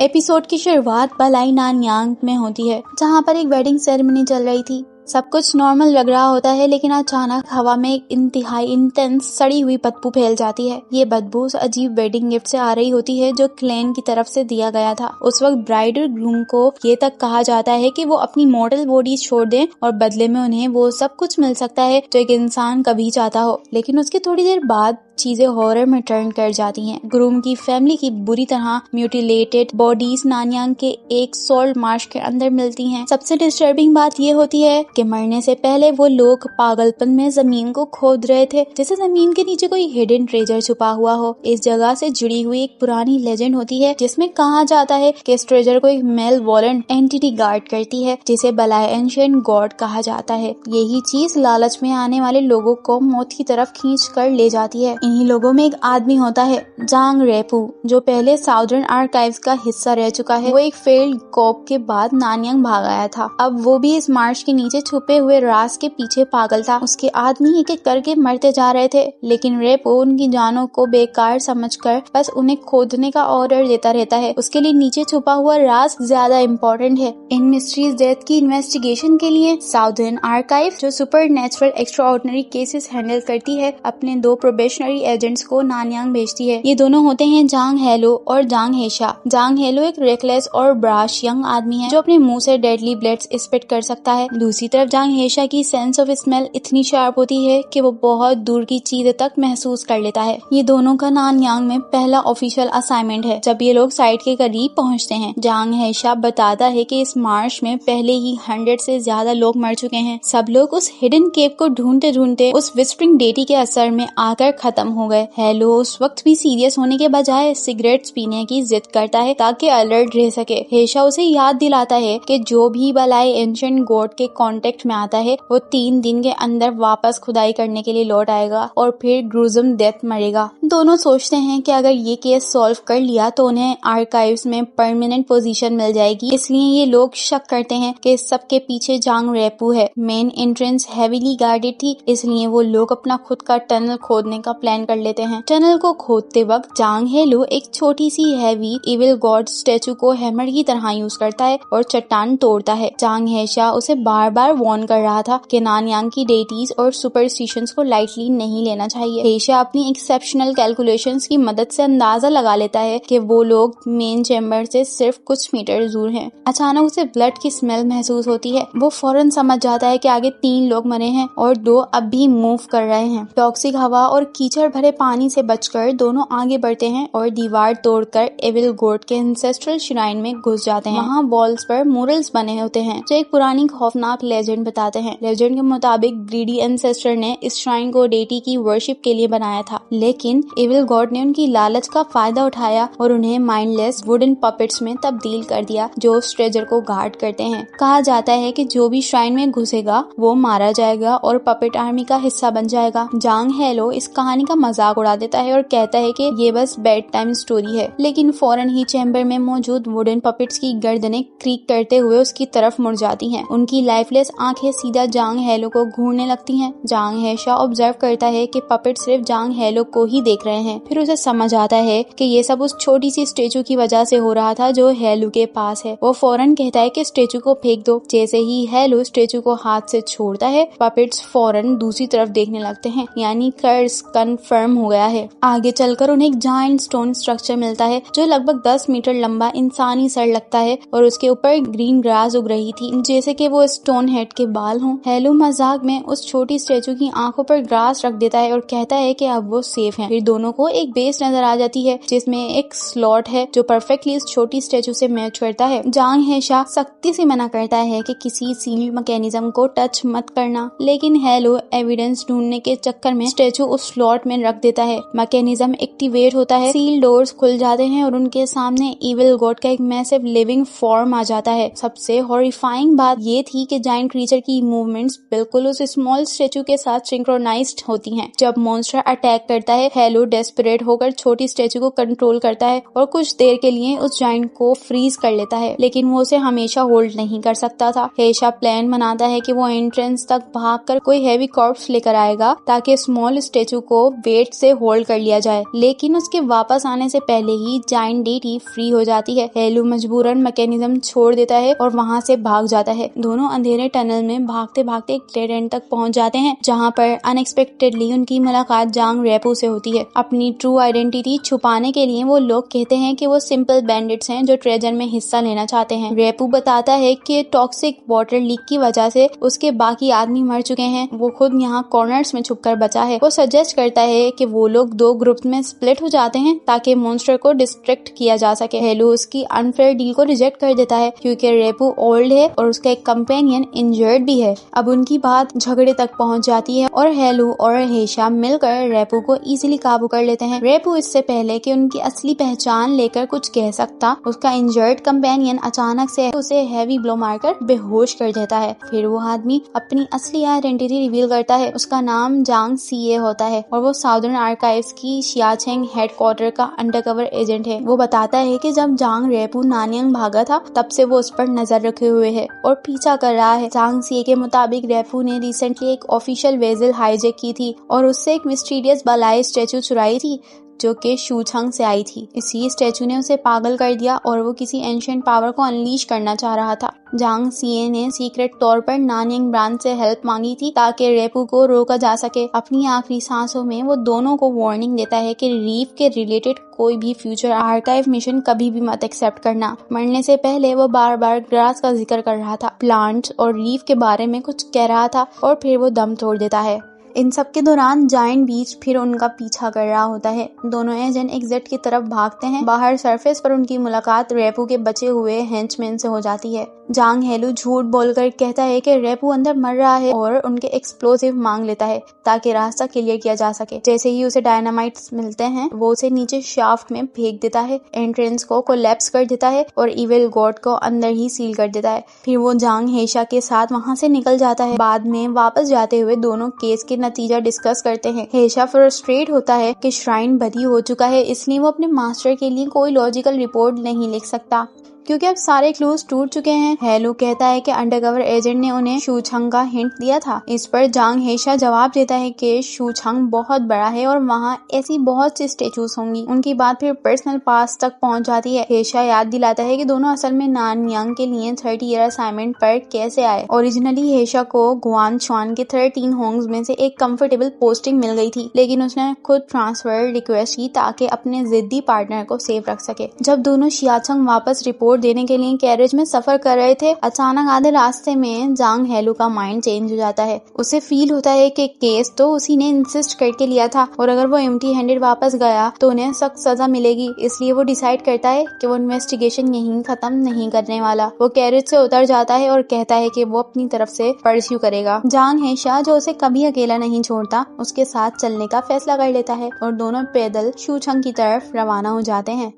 Episode की शुरुआत बलाई नानयांग में होती है, जहाँ पर एक वेडिंग सेरेमनी चल रही थी। सब कुछ नॉर्मल लग रहा होता है, लेकिन अचानक हवा में एक इंतहाई इंटेंस सड़ी हुई बदबू फैल जाती है। ये बदबू उस अजीब वेडिंग गिफ्ट से आ रही होती है जो क्लेन की तरफ से दिया गया था। उस वक्त ब्राइड और ग्रूम को ये तक कहा जाता है कि वो अपनी मॉडल बॉडी छोड़ दें और बदले में उन्हें वो सब कुछ मिल सकता है जो एक इंसान कभी चाहता हो। लेकिन उसके थोड़ी देर बाद चीजें हॉरर में टर्न कर जाती हैं। ग्रूम की फैमिली की बुरी तरह म्यूटिलेटेड बॉडीज नानयांग के एक सॉल्ट मार्श के अंदर मिलती हैं। सबसे डिस्टर्बिंग बात ये होती है कि मरने से पहले वो लोग पागलपन में जमीन को खोद रहे थे, जैसे जमीन के नीचे कोई हिडन ट्रेजर छुपा हुआ हो। इस जगह से जुड़ी हुई एक पुरानी लेजेंड होती है जिसमें कहा जाता है कि इस ट्रेजर को एक मेल वॉलेंट एंटिटी गार्ड करती है, जिसे बलाय एंशिएंट गॉड कहा जाता है। यही चीज लालच में आने वाले लोगों को मौत की तरफ खींच कर ले जाती है। इन्हीं लोगों में एक आदमी होता है, जांग रेपू, जो पहले साउदर्न आर्काइव्स का हिस्सा रह चुका है। वो एक फेल्ड कॉप के बाद नानयांग भाग आया था। अब वो भी इस मार्श के नीचे छुपे हुए रास के पीछे पागल था। उसके आदमी एक एक करके मरते जा रहे थे, लेकिन रेपू उनकी जानों को बेकार समझकर बस उन्हें खोदने का ऑर्डर देता रहता है। उसके लिए नीचे छुपा हुआ रास ज्यादा इम्पोर्टेंट है। इन मिस्ट्रीज डेथ की इन्वेस्टिगेशन के लिए साउदर्न आर्काइव, जो super natural extraordinary cases handle करती है, अपने 2 प्रोबेशनरी एजेंट्स को नानयांग भेजती है। ये दोनों होते हैं जांग हेलो और जांग हेशा। जांग हेलो एक रेकलेस और ब्राश यंग आदमी है जो अपने मुंह से डेडली ब्लेड्स स्पिट कर सकता है। दूसरी तरफ जांग हेशा की सेंस ऑफ स्मेल इतनी शार्प होती है कि वो बहुत दूर की चीजें तक महसूस कर लेता है। ये दोनों का नानयांग में पहला ऑफिशियल असाइनमेंट है। जब ये लोग साइट के करीब पहुंचते हैं, जांग हेशा बताता है कि इस मार्श में पहले ही 100 से ज्यादा लोग मर चुके हैं। सब लोग उस हिडन केव को ढूंढते ढूंढते उस विस्परिंग डेटी के असर में आकर खत्म हो गए। हेलो उस वक्त भी सीरियस होने के बजाय सिगरेट्स पीने की जिद करता है ताकि अलर्ट रह सके। हेशा उसे याद दिलाता है कि जो भी बलाय एंशिएंट गॉड के कांटेक्ट में आता है वो 3 दिन के अंदर वापस खुदाई करने के लिए लौट आएगा और फिर ग्रूजम डेथ मरेगा। दोनों सोचते हैं कि अगर ये केस सॉल्व कर लिया तो उन्हें आर्काइव्स में परमानेंट पोजीशन मिल जाएगी। इसलिए ये लोग शक करते हैं कि सबके पीछे जांग रेपू है। मेन एंट्रेंस हेवीली गार्डेड थी, इसलिए वो लोग अपना खुद का टनल खोदने का प्लान कर लेते हैं। टनल को खोदते वक्त जांग हेलो एक छोटी सी हैवी इविल गॉड स्टैचू को हैमर की तरह यूज करता है और चट्टान तोड़ता है। जांग हेशा उसे बार बार वार्न कर रहा था कि नानयांग की डेटीज और सुपरस्टिशंस को लाइटली नहीं लेना चाहिए। हेशा अपनी एक्सेप्शनल कैलकुलेशंस की मदद से अंदाजा लगा लेता है कि वो लोग मेन चैम्बर से सिर्फ कुछ मीटर दूर हैं। अचानक उसे ब्लड की स्मेल महसूस होती है। वो फौरन समझ जाता है कि आगे 3 लोग मरे हैं और 2 अब भी मूव कर रहे हैं। टॉक्सिक हवा और कीचड़ भरे पानी से बचकर दोनों आगे बढ़ते हैं और दीवार तोड़कर एविल गॉड के एंसेस्ट्रल श्राइन में घुस जाते हैं। वहाँ वॉल्स पर मुरल्स बने होते हैं जो एक पुरानी खौफनाक लेजेंड बताते हैं। लेजेंड के मुताबिक ग्रीडी एंसेस्टर ने इस श्राइन को डेटी की वर्शिप के लिए बनाया था, लेकिन एविल गॉड ने उनकी लालच का फायदा उठाया और उन्हें माइंडलेस वुडन पपेट्स में तब्दील कर दिया जो उस ट्रेजर को गार्ड करते हैं। कहा जाता है कि जो भी श्राइन में घुसेगा वो मारा जाएगा और पपेट आर्मी का हिस्सा बन जाएगा। जांग हेलो इस कहानी का मजाक उड़ा देता है और कहता है कि ये बस बेड टाइम स्टोरी है, लेकिन फौरन ही चैम्बर में मौजूद वुडन पपेट्स की गर्दनें क्रीक करते हुए उसकी तरफ मुड़ जाती हैं। उनकी लाइफलेस आंखें सीधा जांग हेलो को घूरने लगती हैं। जांग हेशा ऑब्जर्व करता है कि पपेट सिर्फ जांग हेलो को ही देख रहे हैं। फिर उसे समझ आता है कि ये सब उस छोटी सी स्टेचू की वजह से हो रहा था जो हेलो के पास है। वो फौरन कहता है कि स्टेचू को फेंक दो। जैसे ही हेलो स्टेचू को हाथ से छोड़ता है, पपेट्स फौरन दूसरी तरफ देखने लगते हैं, यानी कर्स कंफर्म हो गया है। आगे चलकर उन्हें एक जायंट स्टोन स्ट्रक्चर मिलता है जो लगभग 10 मीटर लंबा इंसानी सर लगता है और उसके ऊपर ग्रीन ग्रास उग रही थी जैसे कि वो स्टोन हेड के बाल हों। हेलो मजाक में उस छोटी स्टेचू की आंखों पर ग्रास रख देता है और कहता है कि अब वो सेफ हैं। फिर दोनों को एक बेस नजर आ जाती है जिसमें एक स्लॉट है जो परफेक्टली इस छोटी स्टेचू से मैच करता है। जांग हेशा सख्ती से मना करता है कि किसी सील्ड मैकेनिज्म को टच मत करना, लेकिन हेलो एविडेंस ढूंढने के चक्कर में स्टेचू उस स्लॉट में रख देता है। मैकेनिज्म एक्टिवेट होता है, सील डोर्स खुल जाते हैं और उनके सामने इविल गॉड का एक मैसिव लिविंग फॉर्म आ जाता है। सबसे हॉरिफाइंग बात ये थी कि जायंट क्रीचर की मूवमेंट्स बिल्कुल उस स्मॉल स्टेचू के साथ सिंक्रोनाइज्ड होती हैं। जब मॉन्स्टर अटैक करता है, हेलो डेस्परेट होकर छोटी स्टेचू को कंट्रोल करता है और कुछ देर के लिए उस जायंट को फ्रीज कर लेता है, लेकिन वो उसे हमेशा होल्ड नहीं कर सकता था। हेशा प्लान बनाता है कि वो एंट्रेंस तक भागकर कोई हैवी कॉर्प्स लेकर आएगा ताकि स्मॉल स्टेचू को वेट से होल्ड कर लिया जाए, लेकिन उसके वापस आने से पहले ही जायंट डीटी फ्री हो जाती है। हेलू मजबूरन मैकेनिज्म छोड़ देता है और वहाँ से भाग जाता है। दोनों अंधेरे टनल में भागते भागते एक डेड एंड तक पहुँच जाते हैं, जहाँ पर अनएक्सपेक्टेडली उनकी मुलाकात जांग रेपू से होती है। अपनी ट्रू आइडेंटिटी छुपाने के लिए वो लोग कहते हैं कि वो सिंपल बैंडिट्स हैं जो ट्रेजर में हिस्सा लेना चाहते हैं। रेपू बताता है कि टॉक्सिक वाटर लीक की वजह से उसके बाकी आदमी मर चुके हैं, वो खुद यहाँ कॉर्नर्स में छुपकर बचा है। वो सजेस्ट करता है कि वो लोग 2 ग्रुप में स्प्लिट हो जाते हैं ताकि मॉन्स्टर को डिस्ट्रैक्ट किया जा सके। हेलू उसकी अनफेयर डील को रिजेक्ट कर देता है क्योंकि रेपू ओल्ड है और उसका एक कंपेनियन इंजर्ड भी है। अब उनकी बात झगड़े तक पहुंच जाती है और हेलू और हेशा मिलकर रेपू को इजीली काबू कर लेते हैं। रेपू इससे पहले कि उनकी असली पहचान लेकर कुछ कह सकता, उसका इंजर्ड कंपेनियन अचानक से उसे हैवी ब्लो मारकर बेहोश कर देता है। फिर वो आदमी अपनी असली आइडेंटिटी रिवील करता है। उसका नाम जांग सीए होता है और वो साउदर्न आर्काइव्स की शियाचेंग हेडक्वार्टर का अंडरकवर एजेंट है। वो बताता है कि जब जांग रेपू नानियांग भागा था तब से वो उस पर नजर रखे हुए है और पीछा कर रहा है। जांग सीए के मुताबिक रेपू ने रिसेंटली एक ऑफिशियल वेजल हाईजैक की थी और उससे एक मिस्टीरियस बलाई स्टैचू चुराई थी जो कि शूछंग से आई थी। इसी स्टैचू ने उसे पागल कर दिया और वो किसी एंशिएंट पावर को अनलीश करना चाह रहा था। जांग सीए ने सीक्रेट तौर पर नानियांग ब्रांच से हेल्प मांगी थी ताकि रेपू को रोका जा सके। अपनी आखिरी सांसों में वो दोनों को वार्निंग देता है कि रीफ के रिलेटेड कोई भी फ्यूचर आर्काइव मिशन कभी भी मत एक्सेप्ट करना। मरने से पहले वो बार बार ग्रास का जिक्र कर रहा था, प्लांट्स और रीफ के बारे में कुछ कह रहा था और फिर वो दम तोड़ देता है। इन सब के दौरान जायंट बीच फिर उनका पीछा कर रहा होता है। दोनों एजेंट एग्जिट की तरफ भागते हैं। बाहर सरफेस पर उनकी मुलाकात रेपू के बचे हुए हेंचमैन से हो जाती है। जांग हेलू झूठ बोलकर कहता है कि रेपू अंदर मर रहा है और उनके एक्सप्लोसिव मांग लेता है ताकि रास्ता क्लियर किया जा सके। जैसे ही उसे डायनामाइट्स मिलते हैं वो उसे नीचे शाफ्ट में फेंक देता है, एंट्रेंस को कोलैप्स कर देता है और इविल गॉड को अंदर ही सील कर देता है। फिर वो जांग हेशा के साथ वहाँ से निकल जाता है। बाद में वापस जाते हुए दोनों केस के नतीजा डिस्कस करते हैं। हेशा फ्रस्ट्रेट होता है कि श्राइन बदी हो चुका है, इसलिए वो अपने मास्टर के लिए कोई लॉजिकल रिपोर्ट नहीं लिख सकता क्योंकि अब सारे क्लूज टूट चुके हैं। हेलू कहता है कि अंडरकवर एजेंट ने उन्हें शूछंग का हिंट दिया था। इस पर जांग हेशा जवाब देता है कि शूछंग बहुत बड़ा है और वहाँ ऐसी बहुत सी स्टेचूज होंगी। उनकी बात फिर पर्सनल पास तक पहुँच जाती है। हेशा याद दिलाता है कि दोनों असल में नानयांग के लिए 30 ईयर असाइनमेंट पर कैसे आए। ओरिजिनली हेशा को गुआनचुआन के 13 होंग्स में से एक कंफर्टेबल पोस्टिंग मिल गई थी, लेकिन उसने खुद ट्रांसफर रिक्वेस्ट की ताकि अपने जिद्दी पार्टनर को सेफ रख सके। जब दोनों शियाचंग वापस रिपोर्ट देने के लिए कैरेज में सफर कर रहे थे, अचानक आधे रास्ते में जांग हेलू का माइंड चेंज हो जाता है। उसे फील होता है कि केस तो उसी ने इंसिस्ट करके लिया था और अगर वो एम्प्टी हैंडेड वापस गया तो उन्हें सख्त सजा मिलेगी। इसलिए वो डिसाइड करता है कि वो इन्वेस्टिगेशन यहीं खत्म नहीं करने वाला। वो कैरेज से उतर जाता है और कहता है कि वो अपनी तरफ से परस्यू करेगा। जांग हेशा, जो उसे कभी अकेला नहीं छोड़ता, उसके साथ चलने का फैसला कर लेता है और दोनों पैदल शूछंग की तरफ रवाना हो जाते हैं।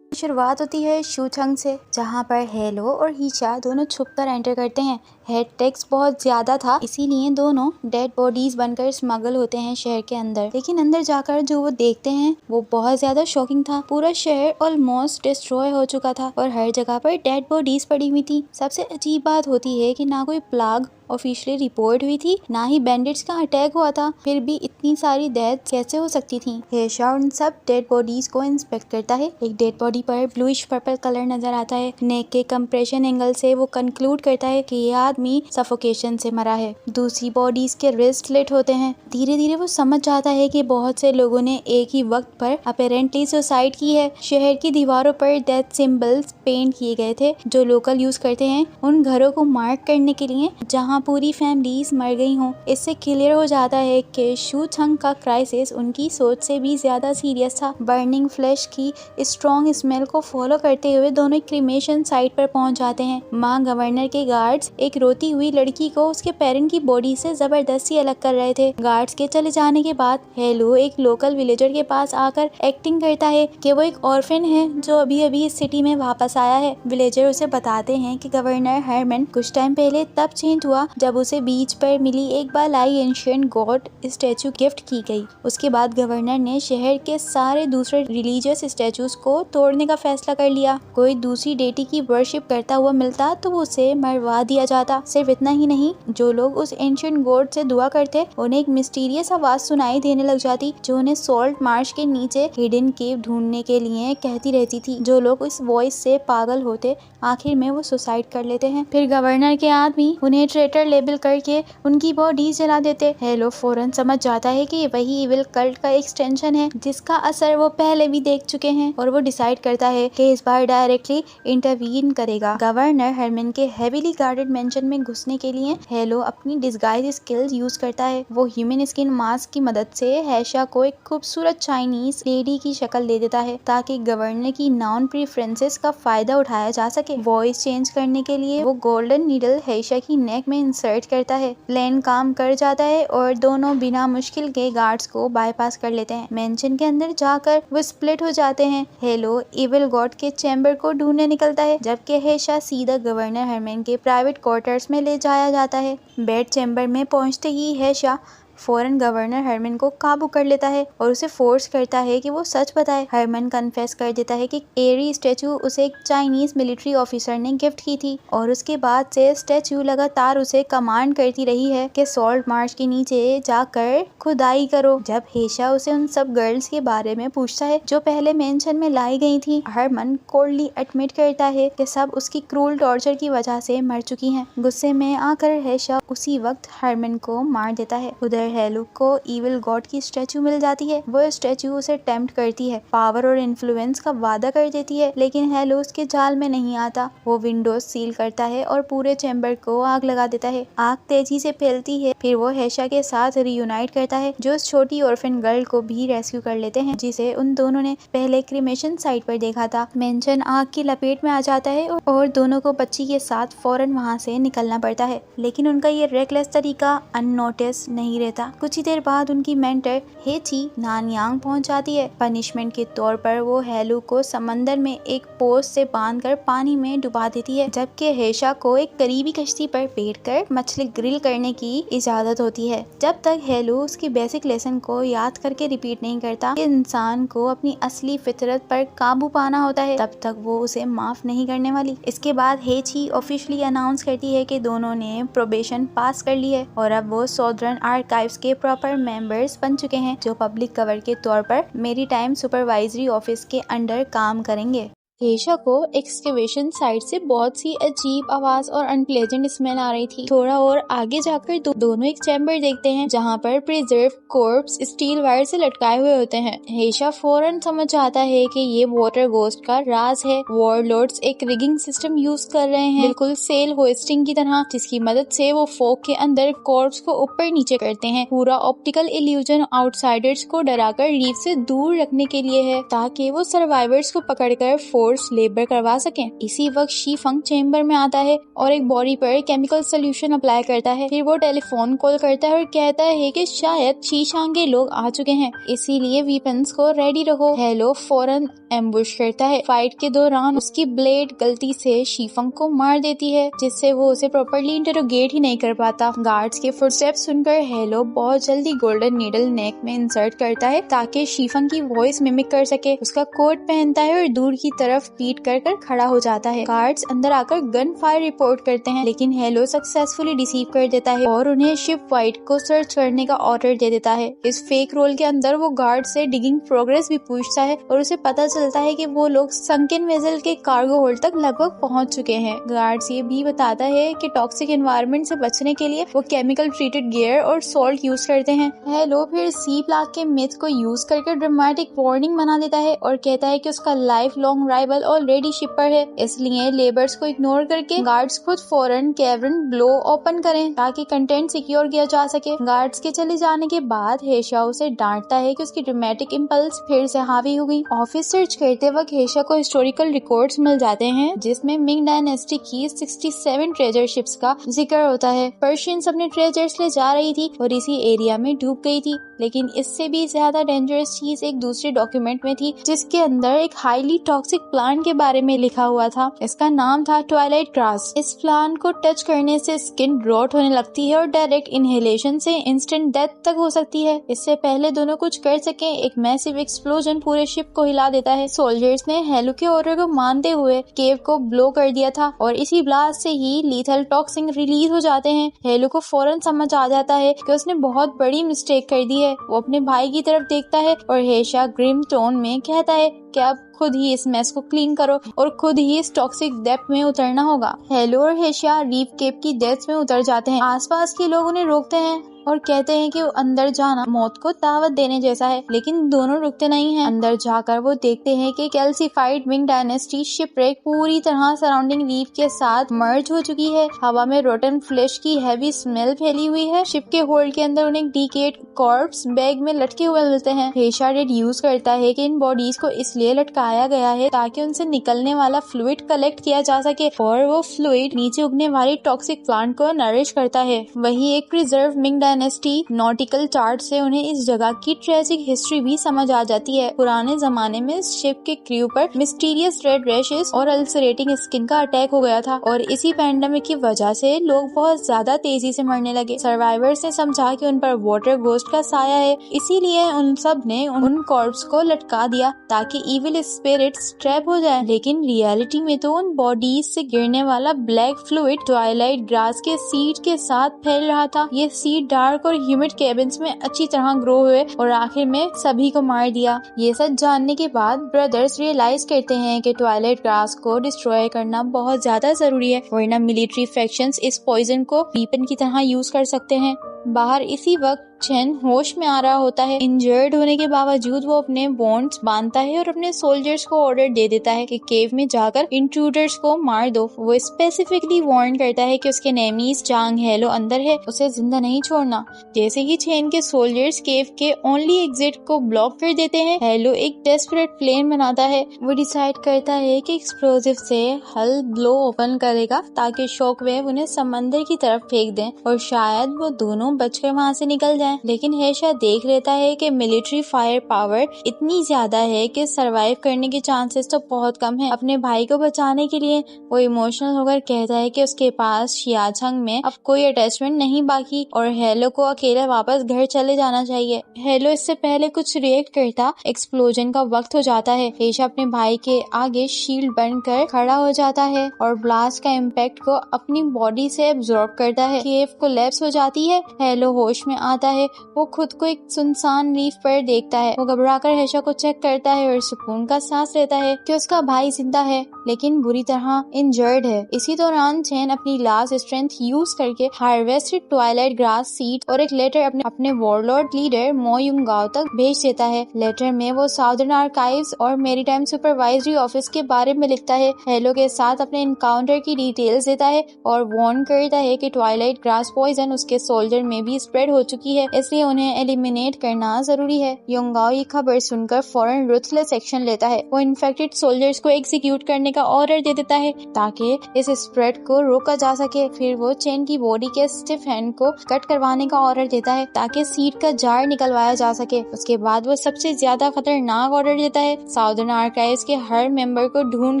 शुरुआत होती है शूछंग से, जहाँ पर हेलो और हीशा दोनों छुपकर एंटर करते हैं। हेड टैक्स बहुत ज्यादा था, इसीलिए दोनों डेड बॉडीज बनकर स्मगल होते हैं शहर के अंदर। लेकिन अंदर जाकर जो वो देखते हैं वो बहुत ज्यादा शॉकिंग था। पूरा शहर ऑलमोस्ट डिस्ट्रॉय हो चुका था और हर जगह पर डेड बॉडीज पड़ी हुई थी। सबसे अजीब बात होती है कि ना कोई प्लाग ऑफिशियली रिपोर्ट हुई थी, ना ही बैंडिट्स का अटैक हुआ था, फिर भी इतनी सारी डेथ कैसे हो सकती थी। हेशा उन सब डेड बॉडीज को इंस्पेक्ट करता है। एक डेड बॉडी पर ब्लूइश पर्पल कलर नजर आता है। नेक के कंप्रेशन एंगल से वो कंक्लूड करता है कि ये आदमी सफोकेशन से मरा है। दूसरी बॉडीज के रिस्ट स्लिट होते हैं। धीरे धीरे वो समझ जाता है कि बहुत से लोगों ने एक ही वक्त पर अपेरेंटली सुसाइड की है। शहर की दीवारों पर डेथ सिंबल्स पेंट किए गए थे जो लोकल यूज करते हैं उन घरों को मार्क करने के लिए जहाँ पूरी फैमिलीज मर गई हों। इससे क्लियर हो जाता है कि शूछंग का क्राइसिस उनकी सोच से भी ज्यादा सीरियस था। बर्निंग फ्लैश की स्ट्रॉन्ग स्मेल को फॉलो करते हुए दोनों क्रीमेशन साइट पर पहुंच जाते हैं। मां गवर्नर के गार्ड्स एक रोती हुई लड़की को उसके पेरेंट की बॉडी से जबरदस्ती अलग कर रहे थे। गार्ड्स के चले जाने के बाद हेलो एक लोकल विलेजर के पास आकर एक्टिंग करता है कि वो एक ऑर्फन है जो अभी अभी इस सिटी में वापस आया है। विलेजर उसे बताते हैं कि गवर्नर हरमन कुछ टाइम पहले तब चेंज हुआ जब उसे बीच पर मिली एक बालाई एंशिएंट गॉड स्टैचू गिफ्ट की गई। उसके बाद गवर्नर ने शहर के सारे दूसरे रिलीजियस स्टैचूज को तोड़ने छोड़ने का फैसला कर लिया। कोई दूसरी डेटी की वर्शिप करता हुआ मिलता तो उसे मरवा दिया जाता। सिर्फ इतना ही नहीं, जो लोग उस एंशिएंट गॉड से दुआ करते उन्हें एक मिस्टीरियस आवाज सुनाई देने लग जाती जो उन्हें सॉल्ट मार्श के नीचे हिडन केव ढूंढने के लिए कहती रहती थी। जो लोग इस वॉइस से पागल होते आखिर में वो सुसाइड कर लेते हैं। फिर गवर्नर के आदमी उन्हें ट्रेटर लेबल करके उनकी बॉडी जला देते। हेलो फौरन समझ जाता है कि ये वही इविल कल्ट का एक्सटेंशन है जिसका असर वो पहले भी देख चुके हैं और वो डिसाइड करता है कि इस बार डायरेक्टली इंटरवीन करेगा। गवर्नर हरमन के हेवीली गार्डेड मेंशन में घुसने के लिए हेलो अपनी डिस्गाइज स्किल्स यूज करता है। वो ह्यूमन स्किन मास्क की मदद से हेशा को एक खूबसूरत चाइनीज लेडी की शक्ल दे देता है ताकि गवर्नर की नॉन प्रेफरेंसेस का फायदा उठाया जा सके। वॉइस चेंज करने के लिए वो गोल्डन नीडल हेशा की नेक में इंसर्ट करता है। प्लान काम कर जाता है और दोनों बिना मुश्किल के गार्ड्स को बाईपास कर लेते हैं। मेंशन के अंदर जाकर वो स्प्लिट हो जाते हैं। हेलो इविल गॉड के चैम्बर को ढूंढने निकलता है जबकि हेशा सीधा गवर्नर हरमन के प्राइवेट क्वार्टर्स में ले जाया जाता है। बेड चैम्बर में पहुंचते ही हेशा फौरन गवर्नर हरमन को काबू कर लेता है और उसे फोर्स करता है कि वो सच बताए। हरमन कन्फेस कर देता है कि एरी स्टैचू उसे एक चाइनीज मिलिट्री ऑफिसर ने गिफ्ट की थी और उसके बाद से स्टैचू लगातार उसे कमांड करती रही है कि सॉल्ट मार्श के नीचे जाकर खुदाई करो। जब हेशा उसे उन सब गर्ल्स के बारे में पूछता है जो पहले मेंशन में लाई गई थी, हरमन कोल्डली एडमिट करता है कि सब उसकी क्रूल टॉर्चर की वजह से मर चुकी हैं। गुस्से में आकर हेशा उसी वक्त हरमन को मार देता है। उधर हेलो को इविल गॉड की स्टैचू मिल जाती है। वो स्टैचू उसे टेम्प्ट करती है, पावर और इन्फ्लुएंस का वादा कर देती है, लेकिन हेलो उसके जाल में नहीं आता। वो विंडोज सील करता है और पूरे चैम्बर को आग लगा देता है। आग तेजी से फैलती है। फिर वो हेशा के साथ रियूनाइट करता है जो उस छोटी ऑर्फन गर्ल को भी रेस्क्यू कर लेते हैं जिसे उन दोनों ने पहले क्रिमेशन साइट पर देखा था। मेंशन आग की लपेट में आ जाता है और दोनों को बच्ची के साथ फौरन वहाँ से निकलना पड़ता है, लेकिन उनका ये रेकलेस तरीका अननोटिस नहीं रहता। कुछ ही देर बाद उनकी मेंटर हेची नानयांग पहुंच जाती है। पनिशमेंट के तौर पर वो हेलू को समंदर में एक पोस्ट से बांधकर पानी में डुबा देती है, जबकि हेशा को एक करीबी कश्ती पर बैठकर मछली ग्रिल करने की इजाजत होती है। जब तक हेलू उसकी बेसिक लेसन को याद करके रिपीट नहीं करता कि इंसान को अपनी असली फितरत पर काबू पाना होता है, तब तक वो उसे माफ नहीं करने वाली। इसके बाद हेची ऑफिशियली अनाउंस करती है कि दोनों ने प्रोबेशन पास कर ली है और अब वो सॉदर्न आर्काइव्स के प्रॉपर मेंबर्स बन चुके हैं जो पब्लिक कवर के तौर पर मेरीटाइम सुपरवाइजरी ऑफिस के अंडर काम करेंगे। हेशा को एक्सकेवेशन साइट से बहुत सी अजीब आवाज और अनप्लेजेंट स्मेल आ रही थी। थोड़ा और आगे जाकर दोनों एक चैम्बर देखते हैं जहाँ पर प्रिजर्व कॉर्प्स स्टील वायर से लटकाए हुए होते हैं। हेशा फौरन समझ आता है कि ये वाटर गोस्ट का राज है। वॉरलॉर्ड्स एक रिगिंग सिस्टम यूज कर रहे हैं, बिल्कुल सेल होइस्टिंग की तरह, जिसकी मदद से वो फोक के अंदर कॉर्प्स को ऊपर नीचे करते हैं। पूरा ऑप्टिकल इल्यूजन आउटसाइडर्स को डराकर रीफ से दूर रखने के लिए है ताकि वो सर्वाइवर्स को पकड़कर फोर्स लेबर करवा सकें। इसी वक्त शीफंग चेंबर में आता है और एक बॉडी पर केमिकल सोल्यूशन अप्लाई करता है। फिर वो टेलीफोन कॉल करता है और कहता है कि शायद शीशांग के लोग आ चुके हैं, इसीलिए वीपन्स को रेडी रखो। हेलो फौरन एम्बुश करता है। फाइट के दौरान उसकी ब्लेड गलती से शीफंग को मार देती है, जिससे वो उसे प्रॉपर्ली इंटरोगेट ही नहीं कर पाता। गार्ड्स के फुटस्टेप्स सुनकर हेलो बहुत जल्दी गोल्डन नीडल नेक में इंसर्ट करता है ताकि शीफंग की वॉइस मिमिक कर सके। उसका कोट पहनता है और दूर की तरफ पीट कर खड़ा हो जाता है। गार्ड्स अंदर आकर गन फायर रिपोर्ट करते हैं, लेकिन हेलो सक्सेसफुली डिसीव कर देता है और उन्हें शिप वाइट को सर्च करने का ऑर्डर दे देता है। इस फेक रोल के अंदर वो गार्ड से डिगिंग प्रोग्रेस भी पूछता है और उसे पता चलता है कि वो लोग संकिन वेसल के कार्गो होल्ड तक लगभग पहुंच चुके हैं। गार्ड्स ये भी बताता है कि टॉक्सिक एनवायरनमेंट से बचने के लिए वो केमिकल ट्रीटेड गियर और सॉल्ट यूज करते हैं। हेलो फिर सी प्लाग के मिथ को यूज करके ड्रामेटिक वार्निंग बना देता है और कहता है कि उसका life long rival already ship पर है, इसलिए लेबर्स को इग्नोर करके गार्ड्स खुद फौरन कैवर्न ब्लो ओपन करें ताकि कंटेंट सिक्योर किया जा सके। गार्ड्स के चले जाने के बाद हेशा उसे डांटता है कि उसकी ड्रामेटिक इंपल्स फिर से हावी हो गई। ऑफिस सर्च करते वक्त हेशा को हिस्टोरिकल रिकॉर्ड्स मिल जाते हैं जिसमें मिंग डायनेस्टी की 67 ट्रेजर शिप्स का जिक्र होता है। पर्शियंस अपने ट्रेजर्स ले जा रही थी और इसी एरिया में डूब गई थी, लेकिन इससे भी ज्यादा डेंजरस चीज एक दूसरे डॉक्यूमेंट में थी जिसके अंदर एक हाईली टॉक्सिक प्लांट के बारे में लिखा हुआ था। इसका नाम था ट्वाइलाइट ग्रास। इस प्लांट को टच करने से स्किन रॉट होने लगती है और डायरेक्ट इनहेलेशन से इंस्टेंट डेथ तक हो सकती है। इससे पहले दोनों कुछ कर सके, एक मैसिव एक्सप्लोजन पूरे शिप को हिला देता है। सोल्जर्स ने हेलो के ऑर्डर को मानते हुए केव को ब्लो कर दिया था और इसी ब्लास्ट से ही लीथल टॉक्सिन रिलीज हो जाते हैं। हेलो को फौरन समझ आ जाता है कि उसने बहुत बड़ी मिस्टेक कर दी है। वो अपने भाई की तरफ देखता है और हेशा ग्रिम टोन में कहता है कि अब खुद ही इस मेस को क्लीन करो और खुद ही इस टॉक्सिक डेप्थ में उतरना होगा। हेलो और हेशा रीफ केव की डेप्थ में उतर जाते हैं। आसपास के लोग उन्हें रोकते हैं और कहते हैं कि अंदर जाना मौत को दावत देने जैसा है, लेकिन दोनों रुकते नहीं हैं। अंदर जाकर वो देखते हैं कि कैल्सिफाइड मिंग डायनेस्टी शिपरेक पूरी तरह सराउंडिंग रीफ के साथ मर्ज हो चुकी है। हवा में रोटन फ्लेश की हैवी स्मेल फैली हुई है। शिप के होल्ड के अंदर उन्हें डिकेड कॉर्प्स बैग में लटके हुए मिलते हैं। हेशा डिड्यूस करता है कि इन बॉडीज को इसलिए लटकाया गया है ताकि उनसे निकलने वाला फ्लूइड कलेक्ट किया जा सके और वो फ्लूइड नीचे उगने वाली टॉक्सिक प्लांट को नरिश करता है। वही एक preserve Ming dynasty nautical chart से उन्हें इस जगह की ट्रेजिक हिस्ट्री भी समझ आ जाती है। पुराने जमाने में इस शिप के क्रू पर मिस्टीरियस रेड रैशेस और अल्सरेटिंग स्किन का अटैक हो गया था और इसी पैंडेमिक की वजह से लोग बहुत ज्यादा तेजी से मरने लगे। सर्वाइवर्स ने समझा कि उन पर वाटर घोस्ट का साया है, इसीलिए उन सब ने उन कॉर्प्स को लटका दिया ताकि इविल स्पिरिट्स ट्रैप हो जाए। लेकिन रियलिटी में तो उन बॉडीज से गिरने वाला ब्लैक फ्लूइड ट्वाइलाइट ग्रास के सीड के साथ फैल रहा था। ये सीड डार्क और ह्यूमिड केबिन्स में अच्छी तरह ग्रो हुए और आखिर में सभी को मार दिया। ये सच जानने के बाद ब्रदर्स रियलाइज करते हैं कि ट्वाइलाइट ग्रास को डिस्ट्रॉय करना बहुत ज्यादा जरूरी है, वरना मिलिट्री फैक्शंस इस पॉइजन को वीपन की तरह यूज कर सकते हैं। बाहर इसी वक्त चेन होश में आ रहा होता है। इंजर्ड होने के बावजूद वो अपने बॉन्ड्स बांधता है और अपने सोल्जर्स को ऑर्डर दे देता है कि केव में जाकर इंट्रूडर्स को मार दो। वो स्पेसिफिकली वार्न करता है कि उसके नेमीज चांग हेलो अंदर है, उसे जिंदा नहीं छोड़ना। जैसे ही चेन के सोल्जर्स केव के ओनली एग्जिट को ब्लॉक कर देते हैं, हेलो एक डेस्परेट प्लान बनाता है। वो डिसाइड करता है कि एक्सप्लोजिव से हल ब्लो ओपन करेगा ताकि शॉक वेव उन्हें समंदर की तरफ फेंक दें और शायद वो दोनों बचकर वहाँ से निकल जाएं। लेकिन हेशा देख लेता है कि मिलिट्री फायर पावर इतनी ज्यादा है कि सरवाइव करने के चांसेस तो बहुत कम है। अपने भाई को बचाने के लिए वो इमोशनल होकर कहता है कि उसके पास शियाचंग में अब कोई अटैचमेंट नहीं बाकी और हेलो को अकेले वापस घर चले जाना चाहिए। हेलो इससे पहले कुछ रिएक्ट करता एक्सप्लोजन का वक्त हो जाता है। हेशा अपने भाई के आगे शील्ड बनकर खड़ा हो जाता है और ब्लास्ट का इम्पैक्ट को अपनी बॉडी से एब्जॉर्ब करता है। केव कोलैप्स हो जाती है। हेलो होश में आता है। वो खुद को एक सुनसान रीफ पर देखता है। वो घबराकर हेशा को चेक करता है और सुकून का सांस लेता है कि उसका भाई जिंदा है लेकिन बुरी तरह इंजर्ड है। इसी दौरान चेन अपनी लास्ट स्ट्रेंथ यूज करके हार्वेस्टेड ट्वाइलाइट ग्रास सीड और एक लेटर अपने वॉरलॉर्ड लीडर मो युंगाओ तक भेज देता है। लेटर में वो साउदर्न आर्काइव्स और मेरीटाइम सुपरवाइजरी ऑफिस के बारे में लिखता है। हेलो के साथ अपने इनकाउंटर की डिटेल्स देता है और वार्न करता है कि ट्वाइलाइट ग्रास पॉइजन उसके सोल्जर में भी स्प्रेड हो चुकी है, इसलिए उन्हें एलिमिनेट करना जरूरी है। युंगाओ ये खबर सुनकर फौरन रुथलेस एक्शन लेता है। वो इन्फेक्टेड सोल्जर्स को एग्जीक्यूट करने का ऑर्डर दे देता है ताकि इस स्प्रेड को रोका जा सके। फिर वो चेन की बॉडी के स्टिफ हैंड को कट करवाने का ऑर्डर देता है ताकि सीड का जार निकलवाया जा सके। उसके बाद वो सबसे ज्यादा खतरनाक ऑर्डर देता है, साउदर्न आर्काइव्स के हर मेंबर को ढूंढ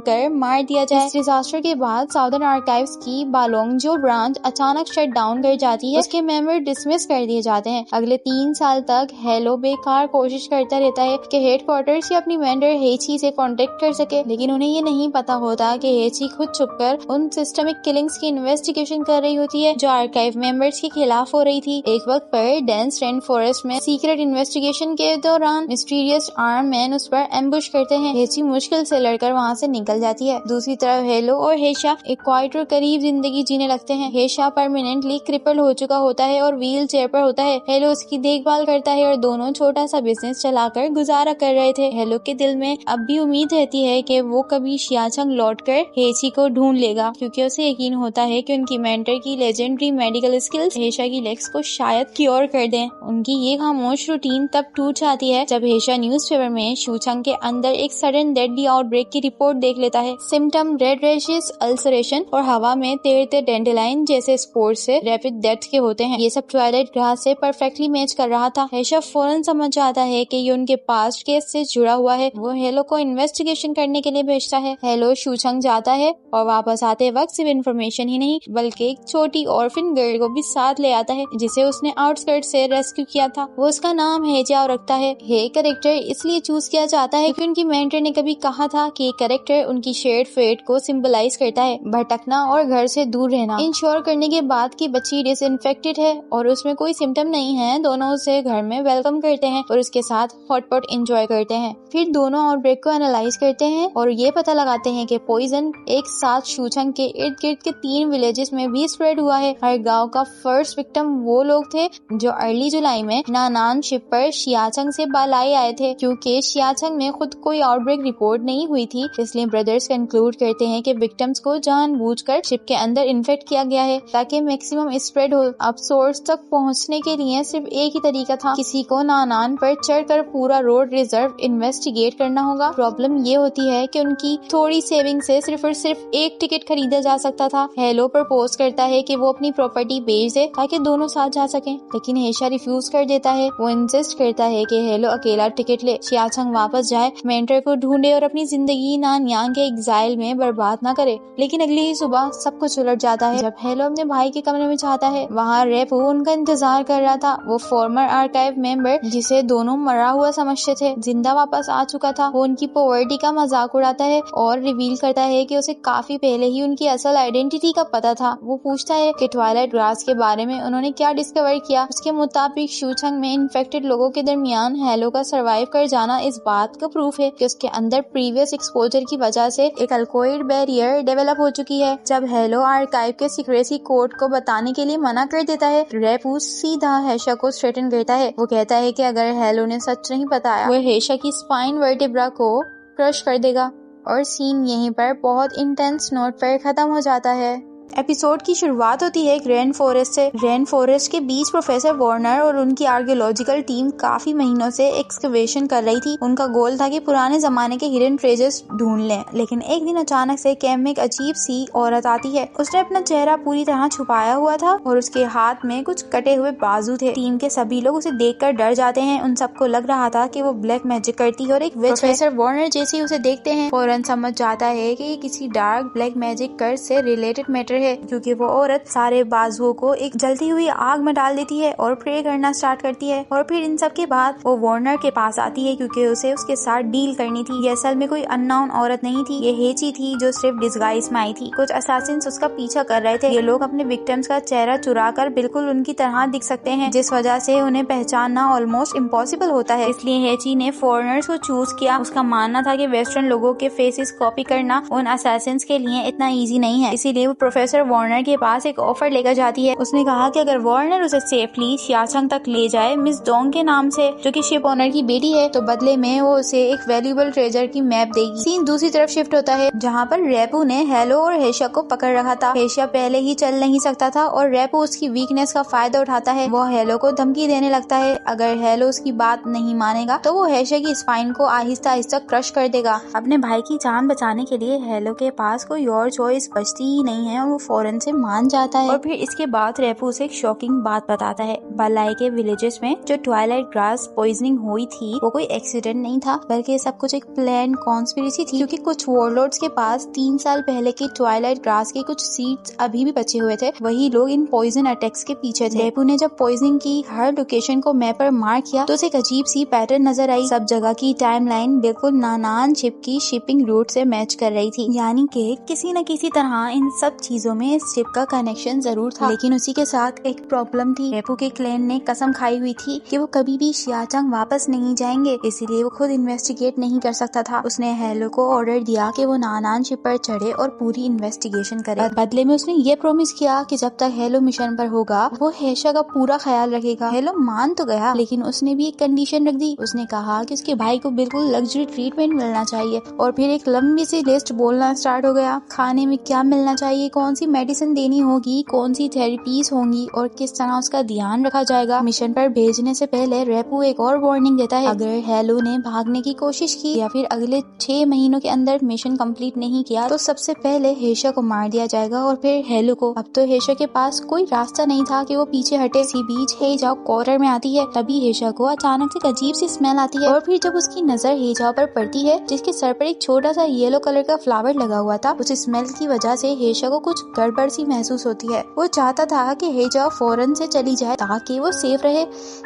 कर मार दिया जाए। इस डिजास्टर के बाद साउदर्न आर्काइव्स की बालोंगजो ब्रांच अचानक शट डाउन कर जाती है। उसके मेंबर डिसमिस कर दिए जाते हैं। अगले 3 साल तक हेलो बेकार कोशिश करता रहता है कि हेडक्वार्टर से अपनी वेंडर हेची से कांटेक्ट कर सके, लेकिन उन्हें ये नहीं पता होता कि हेची खुद छुपकर उन सिस्टमिक किलिंग्स की इन्वेस्टिगेशन कर रही होती है जो आर्काइव मेंबर्स के खिलाफ हो रही थी। एक वक्त पर डेंस रेन फॉरेस्ट में सीक्रेट इन्वेस्टिगेशन के दौरान मिस्टीरियस आर्म मैन उस पर एम्बुश करते हैं। हेची मुश्किल से लड़कर वहाँ से निकल जाती है। दूसरी तरफ हेलो और हेशा एक क्वाइट और करीब जिंदगी जीने लगते हैं। हेशा परमानेंटली क्रिपल हो चुका होता है और व्हील चेयर पर होता है। हेलो उसकी देखभाल करता है और दोनों छोटा सा बिजनेस चलाकर गुजारा कर रहे थे। हेलो के दिल में अब भी उम्मीद रहती है कि वो कभी शियाचंग लौटकर हेची को ढूंढ लेगा, क्योंकि उसे यकीन होता है कि उनकी मेंटर की लेजेंडरी मेडिकल स्किल्स हेशा की लेग्स को शायद क्योर कर दें। उनकी ये खामोश रूटीन तब टूट जाती है जब हेशा न्यूज़पेपर में शूचंग के अंदर एक सडन डेडली आउटब्रेक की रिपोर्ट देख लेता है। सिम्टम रेड रैशेस, अल्सरेशन और हवा में तैरते डेंडेलाइन जैसे स्पोर्स से रैपिड डेथ के होते हैं। ये सब सब ट्वाइलाइट ग्रास से परफेक्टली मैच कर रहा था। हेशा फौरन समझ जाता है कि ये उनके पास्ट केस से जुड़ा हुआ है। वो हेलो को इन्वेस्टिगेशन करने के लिए भेजता है। हेलो शूचंग जाता है और वापस आते वक्त सिर्फ इन्फॉर्मेशन ही नहीं बल्कि एक छोटी ऑर्फन गर्ल को भी साथ ले आता है जिसे उसने आउटस्कर्ट से रेस्क्यू किया था। वो उसका नाम हेजियाओ रखता है। हे कैरेक्टर इसलिए चूज किया जाता है क्योंकि उनकी मेंटर ने कभी कहा था कि ये कैरेक्टर उनकी शेयर्ड फेट को सिंबलाइज करता है, भटकना और घर से दूर रहना। इंश्योर करने के बाद कि बच्ची डिसइंफेक्टेड है और उसमें कोई सिम्टम नहीं है, दोनों उसे घर में वेलकम करते हैं और उसके साथ हॉटपॉट एंजॉय करते हैं। फिर दोनों आउटब्रेक को एनालाइज करते हैं और ये पता लगाते हैं कि पॉइजन एक साथ शूचंग के इर्द गिर्द के 3 विलेजेस में भी स्प्रेड हुआ है। हर गांव का फर्स्ट विक्टिम वो लोग थे जो अर्ली जुलाई में नानान शिप पर शियाचंग से बालाई आए थे। क्योंकि शियाचंग में खुद कोई आउटब्रेक रिपोर्ट नहीं हुई थी, इसलिए ब्रदर्स कंक्लूड करते हैं कि विक्टिम्स को जानबूझकर शिप के अंदर इन्फेक्ट किया गया है ताकि मैक्सिमम स्प्रेड हो। अब सोर्स तक पहुंचने के लिए सिर्फ एक ही तरीका था, किसी को नानान पर चढ़कर पूरा रोड रिजर्व इन्वेस्टिगेट करना होगा। प्रॉब्लम ये होती है कि उनकी थोड़ी सेविंग से सिर्फ और सिर्फ एक टिकट खरीदा जा सकता था। हेलो प्रपोज करता है कि वो अपनी प्रॉपर्टी बेच दे ताकि दोनों साथ जा सकें, लेकिन हेशा रिफ्यूज कर देता है। वो इंसिस्ट करता है कि हेलो अकेला टिकट ले, शियाचंग वापस जाए, मेंटर को ढूंढे और अपनी जिंदगी नानयांग के एग्जाइल में बर्बाद ना करे। लेकिन अगली ही सुबह सब कुछ उलट जाता है। जब हेलो अपने भाई के कमरे में जाता है, वहाँ रेपू उनका इंतजार कर रहा था। वो फॉर्मर आर्काइव मेंबर जिसे दोनों मरा हुआ समझते थे जिंदा वापस आ चुका था। वो उनकी पॉवर्टी का मजाक उड़ाता है और रिवील करता है कि उसे काफी पहले ही उनकी असल आइडेंटिटी का पता था। वो पूछता है कि ट्वाइलाइट ग्रास के बारे में उन्होंने क्या डिस्कवर किया। उसके मुताबिक शूचंग में इन्फेक्टेड लोगों के दरमियान हेलो का सर्वाइव कर जाना इस बात का प्रूफ है कि उसके अंदर प्रीवियस एक्सपोजर की वजह से एक अल्कोइड बैरियर डेवलप हो चुकी है। जब हेलो आर्काइव के सीक्रेसी कोड को बताने के लिए मना कर देता है, रेपू सीधा हेशा को स्ट्रेटन करता है। वो कहता है कि अगर हेलो ने सच नहीं बताया, वो हेशा की स्पाइन वर्टिब्रा को क्रश कर देगा। और सीन यहीं पर बहुत इंटेंस नोट पर खत्म हो जाता है। एपिसोड की शुरुआत होती है एक रेन फॉरेस्ट से। रेन फॉरेस्ट के बीच प्रोफेसर वार्नर और उनकी आर्कियोलॉजिकल टीम काफी महीनों से एक्सकवेशन कर रही थी। उनका गोल था कि पुराने जमाने के हिडन ट्रेजर्स ढूंढ लें। लेकिन एक दिन अचानक से कैंप में एक अजीब सी औरत आती है। उसने अपना चेहरा पूरी तरह छुपाया हुआ था और उसके हाथ में कुछ कटे हुए बाजू थे। टीम के सभी लोग उसे देखकर डर जाते हैं। उन सबको लग रहा था कि वो ब्लैक मैजिक करती है और एक विच है। प्रोफेसर वार्नर जैसे ही उसे देखते हैं फौरन समझ जाता है कि ये किसी डार्क ब्लैक मैजिक कर्स से रिलेटेड मैटर है, क्योंकि वो औरत सारे बाजुओं को एक जलती हुई आग में डाल देती है और प्रे करना स्टार्ट करती है। और फिर इन सब के बाद वो वार्नर के पास आती है क्योंकि उसे उसके साथ डील करनी थी। ये असल में कोई अननोन औरत नहीं थी, ये हेची थी जो सिर्फ डिस्गाइज में आई थी। कुछ असासिन्स उसका पीछा कर रहे थे। ये लोग अपने विक्टिम्स का चेहरा चुराकर बिल्कुल उनकी तरह दिख सकते हैं, जिस वजह से उन्हें पहचानना ऑलमोस्ट इम्पॉसिबल होता है। इसलिए हेची ने फॉरेनर्स को चूज किया। उसका मानना था कि वेस्टर्न लोगों के फेसेस कॉपी करना उन असासिन्स के लिए इतना ईजी नहीं है। इसीलिए वो प्रोफेसर वार्नर के पास एक ऑफर लेकर जाती है। उसने कहा कि अगर वार्नर उसे सेफली शियाचंग तक ले जाए मिस डोंग के नाम से, जो कि शिप ओनर की बेटी है, तो बदले में वो उसे एक वैल्यूएबल ट्रेजर की मैप देगी। सीन दूसरी तरफ शिफ्ट होता है जहाँ पर रेपू ने हेलो और हेशा को पकड़ रखा था। हेशा पहले ही चल नहीं सकता था और रेपू उसकी वीकनेस का फायदा उठाता है। वो हेलो को धमकी देने लगता है अगर हेलो उसकी बात नहीं मानेगा तो वो हेशा की स्पाइन को आहिस्ता आहिस्ता क्रश कर देगा। अपने भाई की जान बचाने के लिए हेलो के पास कोई और चॉइस बचती ही नहीं है और वो फौरन से मान जाता है। और फिर इसके बाद रेपू उसे एक शॉकिंग बात बताता है। बालाई के विलेजेस में जो ट्वाइलाइट ग्रास पॉइजनिंग हुई थी वो कोई एक्सीडेंट नहीं था, बल्कि सब कुछ एक प्लान कॉन्स्पिरेसी थी, क्योंकि कुछ वॉरलॉर्ड्स के पास 3 साल पहले की ट्वाइलाइट ग्रास के कुछ सीड्स अभी भी बचे हुए थे। वही लोग इन पॉइजन अटैक्स के पीछे थे। रेपू ने जब पॉइजनिंग की हर लोकेशन को मैप पर मार्क किया तो उसे एक अजीब सी पैटर्न नजर आई। सब जगह की टाइमलाइन बिल्कुल नानान शिप की शिपिंग रूट से मैच कर रही थी, यानी कि किसी न किसी तरह इन सब चीजों में इस शिप का कनेक्शन जरूर था। लेकिन उसी के साथ एक प्रॉब्लम थी। रेपू के क्लैन ने कसम खाई हुई थी कि वो कभी भी शियाचंग वापस नहीं जाएंगे, इसीलिए वो खुद इन्वेस्टिगेट नहीं कर सकता था। उसने हेलो को ऑर्डर दिया कि वो नानान शिप पर चढ़े और पूरी इन्वेस्टिगेशन करे। बदले में उसने ये प्रॉमिस किया कि जब तक हेलो मिशन पर होगा वो हेशा का पूरा ख्याल रखेगा। हेलो मान तो गया, लेकिन उसने भी एक कंडीशन रख दी। उसने कहा कि उसके भाई को बिल्कुल लग्जरी ट्रीटमेंट मिलना चाहिए। और फिर एक लंबी सी लिस्ट बोलना स्टार्ट हो गया। खाने में क्या मिलना चाहिए, कौन कौन सी मेडिसिन देनी होगी, कौन सी थेरेपीज होंगी और किस तरह उसका ध्यान रखा जाएगा। मिशन पर भेजने से पहले रेपू एक और वार्निंग देता है, अगर हेलो ने भागने की कोशिश की या फिर अगले 6 महीनों के अंदर मिशन कंप्लीट नहीं किया तो सबसे पहले हेशा को मार दिया जाएगा और फिर हेलो को। अब तो हेशा के पास कोई रास्ता नहीं था कि वो पीछे हटे। इसी बीच हेजाओ क्वार्टर में आती है, तभी हेशा को अचानक से एक अजीब सी स्मेल आती है और फिर जब उसकी नजर हेजाओ पर पड़ती है जिसके सर पर एक छोटा सा येलो कलर का फ्लावर लगा हुआ था, उस स्मेल की वजह से हेशा को कुछ गड़बड़ सी महसूस होती है। वो चाहता था कि हेजाओ फौरन से चली जाए ताकि वो सेफ रहे,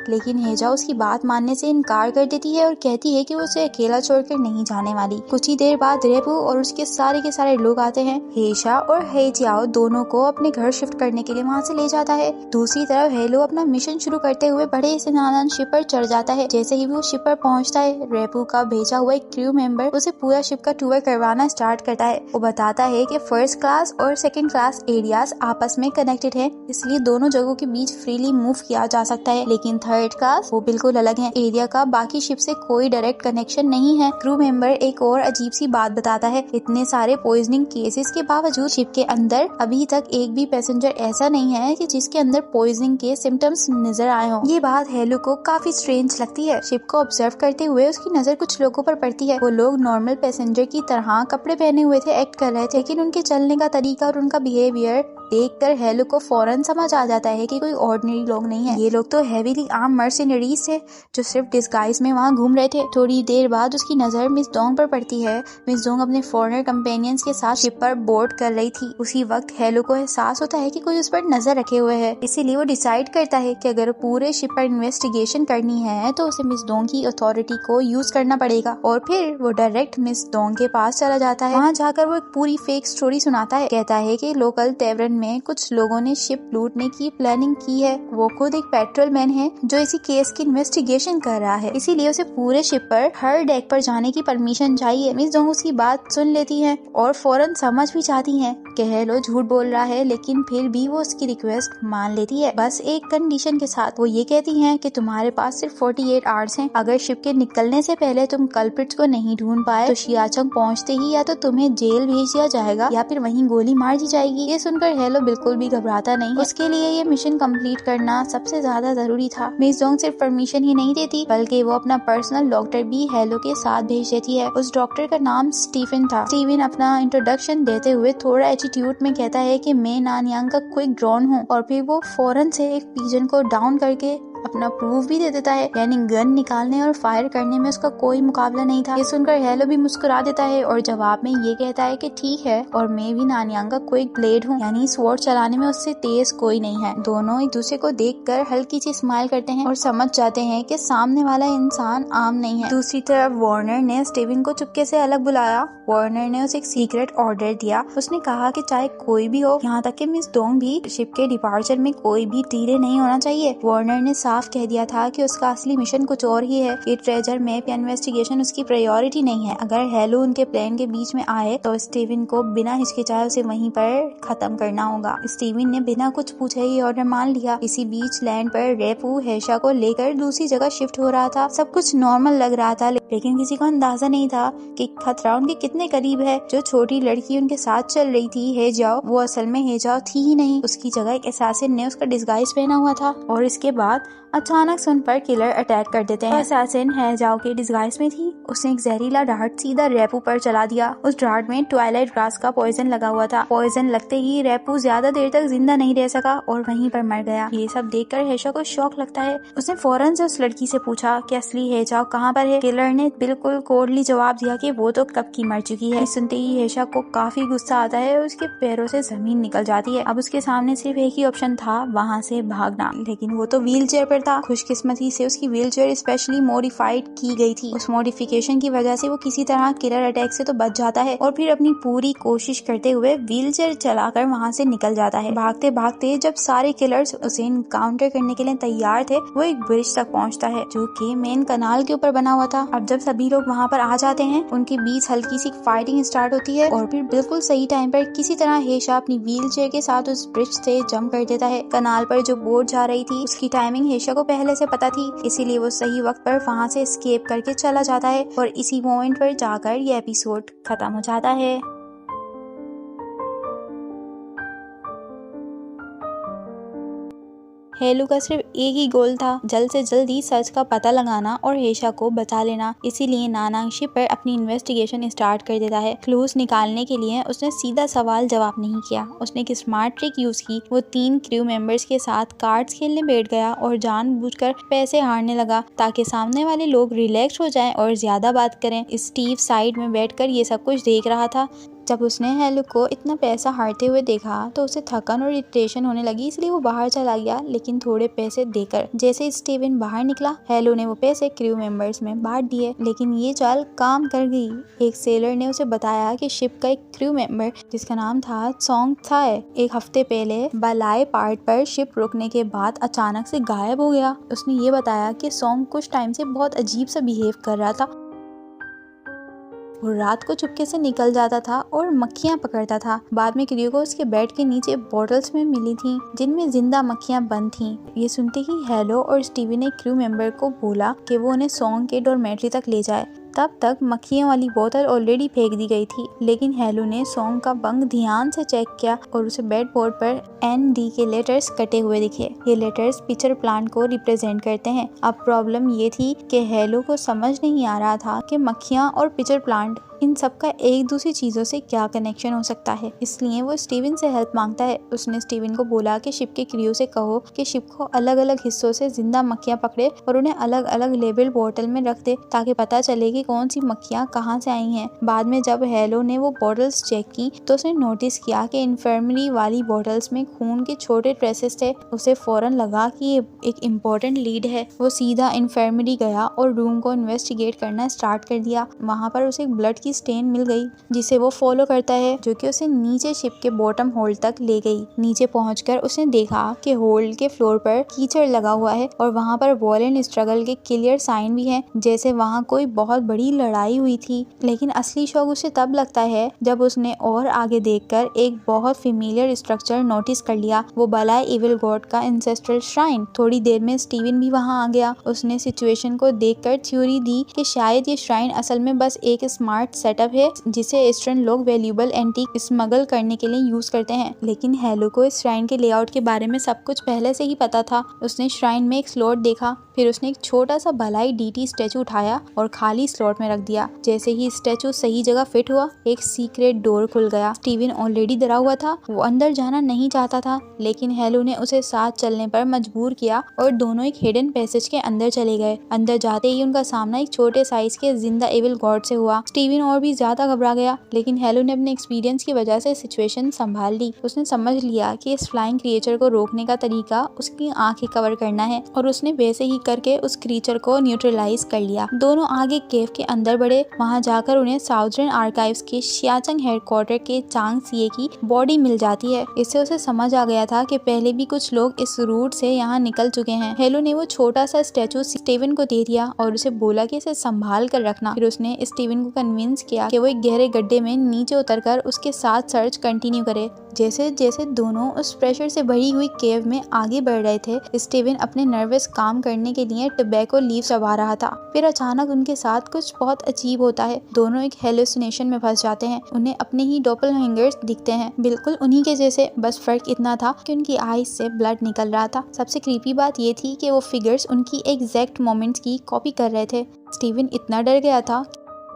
लेकिन हेजाओ उसकी बात मानने से इनकार कर देती है और कहती है कि वो उसे अकेला छोड़कर नहीं जाने वाली। कुछ ही देर बाद रेपू और उसके सारे के सारे लोग आते हैं। हेशा और हेजियाओ दोनों को अपने घर शिफ्ट करने के लिए वहाँ से ले जाता है। दूसरी तरफ हेलो अपना मिशन शुरू करते हुए बड़े से नादान शिप पर चढ़ जाता है। जैसे ही वो शिप पर पहुँचता है, रेपू का भेजा हुआ एक क्रू मेंबर उसे पूरा शिप का टूर करवाना स्टार्ट करता है। वो बताता है कि फर्स्ट क्लास और सेकंड क्लास एरियाज आपस में कनेक्टेड है, इसलिए दोनों जगहों के बीच फ्रीली मूव किया जा सकता है, लेकिन थर्ड क्लास वो बिल्कुल अलग है। एरिया का बाकी शिप से कोई डायरेक्ट कनेक्शन नहीं है। क्रू मेंबर एक और अजीब सी बात बताता है, इतने सारे पॉइजनिंग केसेस के बावजूद शिप के अंदर अभी तक एक भी पैसेंजर ऐसा नहीं है कि जिसके अंदर पॉइजनिंग के सिम्टम्स नजर आए हों। ये बात हेलो को काफी स्ट्रेंज लगती है। शिप को ऑब्जर्व करते हुए उसकी नजर कुछ लोगों पर पड़ती है। वो लोग नॉर्मल पैसेंजर की तरह कपड़े पहने हुए थे, एक्ट कर रहे थे, लेकिन उनके चलने का तरीका और उनका बिहेवियर देखकर हेलो को फौरन समझ आ जाता है कि कोई ऑर्डिनरी लोग नहीं है। ये लोग तो हेवीली आर्म मर्सिनरीज थे जो सिर्फ डिस्गाइज में वहाँ घूम रहे थे। थोड़ी देर बाद उसकी नजर मिस डोंग पर पड़ती है। मिस डोंग अपने फॉरेनर कंपेनियंस के साथ शिप पर बोर्ड कर रही थी। उसी वक्त हेलो को एहसास होता है कि कोई उस पर नजर रखे हुए है, इसीलिए वो डिसाइड करता है कि अगर पूरे शिप पर इन्वेस्टिगेशन करनी है तो उसे मिस डोंग की अथॉरिटी को यूज करना पड़ेगा। और फिर वो डायरेक्ट मिस डोंग के पास चला जाता है। वहाँ जाकर वो एक पूरी फेक स्टोरी सुनाता है। कहता है कि लोकल टेवरन में कुछ लोगों ने शिप लूटने की प्लानिंग की है। वो खुद एक पेट्रोलमैन है जो इसी केस की इन्वेस्टिगेशन कर रहा है, इसीलिए उसे पूरे शिप पर हर डेक पर जाने की परमिशन चाहिए। मिस डोंग उसकी बात सुन लेती है और फौरन समझ भी जाती है कि हेलो झूठ बोल रहा है, लेकिन फिर भी वो उसकी रिक्वेस्ट मान लेती है, बस एक कंडीशन के साथ। वो ये कहती है कि तुम्हारे पास सिर्फ 48 आवर्स हैं। अगर शिप के निकलने से पहले तुम कल्प्रिट्स को नहीं ढूंढ पाए तो शियाचंग पहुंचते ही या तो तुम्हें जेल भेज दिया जाएगा या फिर वहीं गोली मार दी जाएगी। ये सुनकर हेलो बिल्कुल भी घबराता नहीं। उसके लिए ये मिशन कंप्लीट करना सबसे ज्यादा जरूरी था। मिस डोंग सिर्फ परमिशन ही नहीं देती बल्कि वो अपना पर्सनल डॉक्टर भी हेलो के साथ भेज देती है। उस डॉक्टर का नाम स्टीफन था। स्टीफन अपना इंट्रोडक्शन देते हुए थोड़ा एटीट्यूड में कहता है कि मैं नानयांग का क्विक ड्रोन हूँ, और फिर वो फौरन से एक पिजन को डाउन करके अपना प्रूफ भी दे देता है, यानी गन निकालने और फायर करने में उसका कोई मुकाबला नहीं था। ये सुनकर हेलो भी मुस्कुरा देता है और जवाब में ये कहता है कि ठीक है, और मैं भी नानयांग का क्विक ब्लेड हूँ, यानी स्वॉर्ड चलाने में उससे तेज कोई नहीं है। दोनों एक दूसरे को देखकर हल्की सी स्माइल करते हैं और समझ जाते हैं कि सामने वाला इंसान आम नहीं है। दूसरी तरफ वार्नर ने स्टीवन को चुपके से अलग बुलाया। वार्नर ने उसे एक सीक्रेट ऑर्डर दिया। उसने कहा कि चाहे कोई भी हो, यहाँ तक कि मिस डोंग भी, शिप के डिपार्चर में कोई भी डिले नहीं होना चाहिए। वार्नर ने साफ कह दिया था कि उसका असली मिशन कुछ और ही है। ये ट्रेजर मैप या इन्वेस्टिगेशन उसकी प्रायोरिटी नहीं है। अगर हेलो उनके प्लान के बीच में आए तो स्टीवन को बिना हिचकिचाए उसे वहीं पर खत्म करना होगा। स्टीवन ने बिना कुछ पूछे ही ऑर्डर मान लिया। इसी बीच लैंड पर रेपू हेशा को लेकर दूसरी जगह शिफ्ट हो रहा था। सब कुछ नॉर्मल लग रहा था, लेकिन किसी को अंदाजा नहीं था कि खतरा उनके कितने करीब है। जो छोटी लड़की उनके साथ चल रही थी हेजाओ, वो असल में हेजाओ थी ही नहीं। उसकी जगह एक असैसिन ने उसका डिस्गाइज पहना हुआ था और इसके बाद अचानक से उन पर किलर अटैक कर देते हैं। असैसिन हेजाओ के डिस्गाइज में थी। उसने एक जहरीला डार्ट सीधा रेपू पर चला दिया। उस डार्ट में ट्वाइलाइट ग्रास का पॉइजन लगा हुआ था। पॉइजन लगते ही रेपू ज्यादा देर तक जिंदा नहीं रह सका और वहीं पर मर गया। ये सब देखकर हेशा को शौक लगता है। उसने फौरन से उस लड़की से पूछा कि असली हेजाओ कहाँ पर है। किलर ने बिल्कुल कोल्डली जवाब दिया कि वो तो कब की मर चुकी है। सुनते ही हेशा को काफी गुस्सा आता है और उसके पैरों से जमीन निकल जाती है। अब उसके सामने सिर्फ एक ही ऑप्शन था, वहाँ से भागना, लेकिन वो तो व्हील चेयर पर था। खुशकिस्मती से उसकी व्हील चेयर स्पेशली मॉडिफाइड की गई थी। उस मॉडिफिकेशन की वजह से वो किसी तरह किलर अटैक से तो बच जाता है और फिर अपनी पूरी कोशिश करते हुए व्हील चेयर चलाकर वहाँ से निकल जाता है। भागते भागते जब सारे किलर्स उसे इनकाउंटर करने के लिए तैयार थे, वो एक ब्रिज तक पहुँचता है जो कि मेन कनाल के ऊपर बना हुआ था। अब जब सभी लोग वहाँ पर आ जाते हैं, उनके बीच हल्की सी फाइटिंग स्टार्ट होती है और फिर बिल्कुल सही टाइम पर किसी तरह हेशा अपनी व्हील चेयर के साथ उस ब्रिज से जंप कर देता है। कनाल पर जो बोट जा रही थी उसकी टाइमिंग हेशा को पहले से पता थी, इसीलिए वो सही वक्त पर वहाँ से एस्केप करके चला जाता है और इसी मोमेंट पर जाकर ये एपिसोड खत्म हो जाता है। हेलो का सिर्फ एक ही गोल था, जल्द से जल्द ही सच का पता लगाना और हेशा को बचा लेना। इसीलिए नानांग शिप पर अपनी इन्वेस्टिगेशन स्टार्ट कर देता है। क्लूज निकालने के लिए उसने सीधा सवाल जवाब नहीं किया, उसने एक स्मार्ट ट्रिक यूज की। वो 3 क्रू मेंबर्स के साथ कार्ड्स खेलने बैठ गया और जानबूझकर पैसे हारने लगा ताकि सामने वाले लोग रिलैक्स हो जाएं और ज्यादा बात करें। स्टीव साइड में बैठकर ये सब कुछ देख रहा था। जब उसने हेलो को इतना पैसा हारते हुए देखा तो उसे थकन और इरिटेशन होने लगी, इसलिए वो बाहर चला गया, लेकिन थोड़े पैसे देकर। जैसे स्टीवन बाहर निकला, हेलो ने वो पैसे क्रू मेंबर्स में बांट दिए, लेकिन ये चाल काम कर गई। एक सेलर ने उसे बताया कि शिप का एक क्रू मेंबर जिसका नाम था सॉन्ग थाई, एक हफ्ते पहले बलाई पार्ट पर शिप रुकने के बाद अचानक से गायब हो गया। उसने ये बताया कि सॉन्ग कुछ टाइम से बहुत अजीब सा बिहेव कर रहा था। वो रात को चुपके से निकल जाता था और मक्खियां पकड़ता था। बाद में क्रू को उसके बेड के नीचे बॉटल्स में मिली थी जिनमें जिंदा मक्खियां बंद थीं। ये सुनते ही हेलो और स्टीवी ने क्रू मेंबर को बोला कि वो उन्हें सॉन्ग के डॉर्मेट्री तक ले जाए। तब तक मक्खियों वाली बोतल ऑलरेडी फेंक दी गई थी, लेकिन हेलो ने सॉन्ग का बंक ध्यान से चेक किया और उसे बेड बोर्ड पर ND के लेटर्स कटे हुए दिखे। ये लेटर्स पिचर प्लांट को रिप्रेजेंट करते हैं। अब प्रॉब्लम ये थी कि हेलो को समझ नहीं आ रहा था कि मक्खियाँ और पिचर प्लांट इन सब का एक दूसरी चीजों से क्या कनेक्शन हो सकता है। इसलिए वो स्टीवन से हेल्प मांगता है। उसने स्टीवन को बोला कि शिप के क्रू से कहो कि शिप को अलग अलग हिस्सों से जिंदा मक्खियां पकड़े और उन्हें अलग अलग लेबल बोतल में रख दे ताकि पता चले कि कौन सी मक्खियां कहां से आई हैं। बाद में जब हेलो ने वो बॉटल्स चेक की तो उसने नोटिस किया कि इन्फर्मरी वाली बॉटल्स में खून के छोटे ट्रेसेस थे। उसे फौरन लगा कि ये एक इम्पोर्टेंट लीड है। वो सीधा इन्फर्मरी गया और रूम को इन्वेस्टिगेट करना स्टार्ट कर दिया। वहाँ पर उसे ब्लड की स्टेन मिल गई जिसे वो फॉलो करता है, जो कि उसे नीचे शिप के बॉटम होल्ड तक ले गई। नीचे पहुंचकर उसने देखा कि होल्ड के फ्लोर पर कीचड़ लगा हुआ है और वहाँ पर वॉयलेंट स्ट्रगल के क्लियर साइन भी हैं, जैसे वहाँ कोई बहुत बड़ी लड़ाई हुई थी। लेकिन असली शौक उसे तब लगता है जब उसने और आगे देखकर एक बहुत फेमिलियर स्ट्रक्चर नोटिस कर लिया। वो बलाई इविल गॉड का एंसेस्ट्रल श्राइन। थोड़ी देर में स्टीवन भी वहाँ आ गया। उसने सिचुएशन को देखकर थ्योरी दी कि शायद ये श्राइन असल में बस एक स्मार्ट सेटअप है जिसे ईस्टर्न लोग वैल्यूएबल एंटीक स्मगल करने के लिए यूज करते हैं। लेकिन हेलो को इस श्राइन के लेआउट के बारे में सब कुछ पहले से ही पता था। उसने श्राइन में एक स्लॉट देखा, फिर उसने एक छोटा सा भलाई DT स्टैचू उठाया और खाली स्लॉट में रख दिया। जैसे ही स्टैचू सही जगह फिट हुआ, एक सीक्रेट डोर खुल गया। स्टीवन ऑलरेडी डरा हुआ था, वो अंदर जाना नहीं चाहता था, लेकिन हेलो ने उसे साथ चलने पर मजबूर किया और दोनों एक हिडन पैसेज के अंदर चले गए। अंदर जाते ही उनका सामना एक छोटे साइज के जिंदा एविल गॉड से हुआ। स्टीवन और भी ज्यादा घबरा गया, लेकिन हेलो ने अपने एक्सपीरियंस की वजह से सिचुएशन संभाल ली। उसने समझ लिया कि इस फ्लाइंग क्रिएचर को रोकने का तरीका उसकी आंखें कवर करना है और उसने वैसे ही करके उस क्रीचर को न्यूट्रलाइज कर लिया। दोनों आगे केव के अंदर बढ़े। वहां जाकर उन्हें साउदर्न आर्काइव्स के शियाचंग हेडक्वार्टर के चांग सीए की बॉडी मिल जाती है। इससे उसे समझ आ गया था कि पहले भी कुछ लोग इस रूट से यहाँ निकल चुके हैं। हेलो ने वो छोटा सा स्टैचू स्टीवन को दे दिया और उसे बोला कि इसे संभाल कर रखना। फिर उसने स्टीवन को कन्विंस किया कि वो एक गहरे गड्ढे में नीचे उतरकर उसके साथ सर्च कंटिन्यू करे। जैसे जैसे दोनों उस प्रेशर से भरी हुई केव में आगे बढ़ रहे थे, स्टीवन अपने नर्वस काम करने के लिए टोबैको लीव चबा रहा था। फिर अचानक उनके साथ कुछ बहुत अजीब होता है। दोनों एक हेलुसिनेशन में फंस जाते हैं। उन्हें अपने ही डॉपलगैंगर्स दिखते हैं, बिल्कुल उन्हीं के जैसे, बस फर्क इतना था कि उनकी आईज से ब्लड निकल रहा था। सबसे क्रीपी बात ये थी कि वो फिगर्स उनकी एग्जैक्ट मोमेंट्स की कॉपी कर रहे थे। स्टीवन इतना डर गया था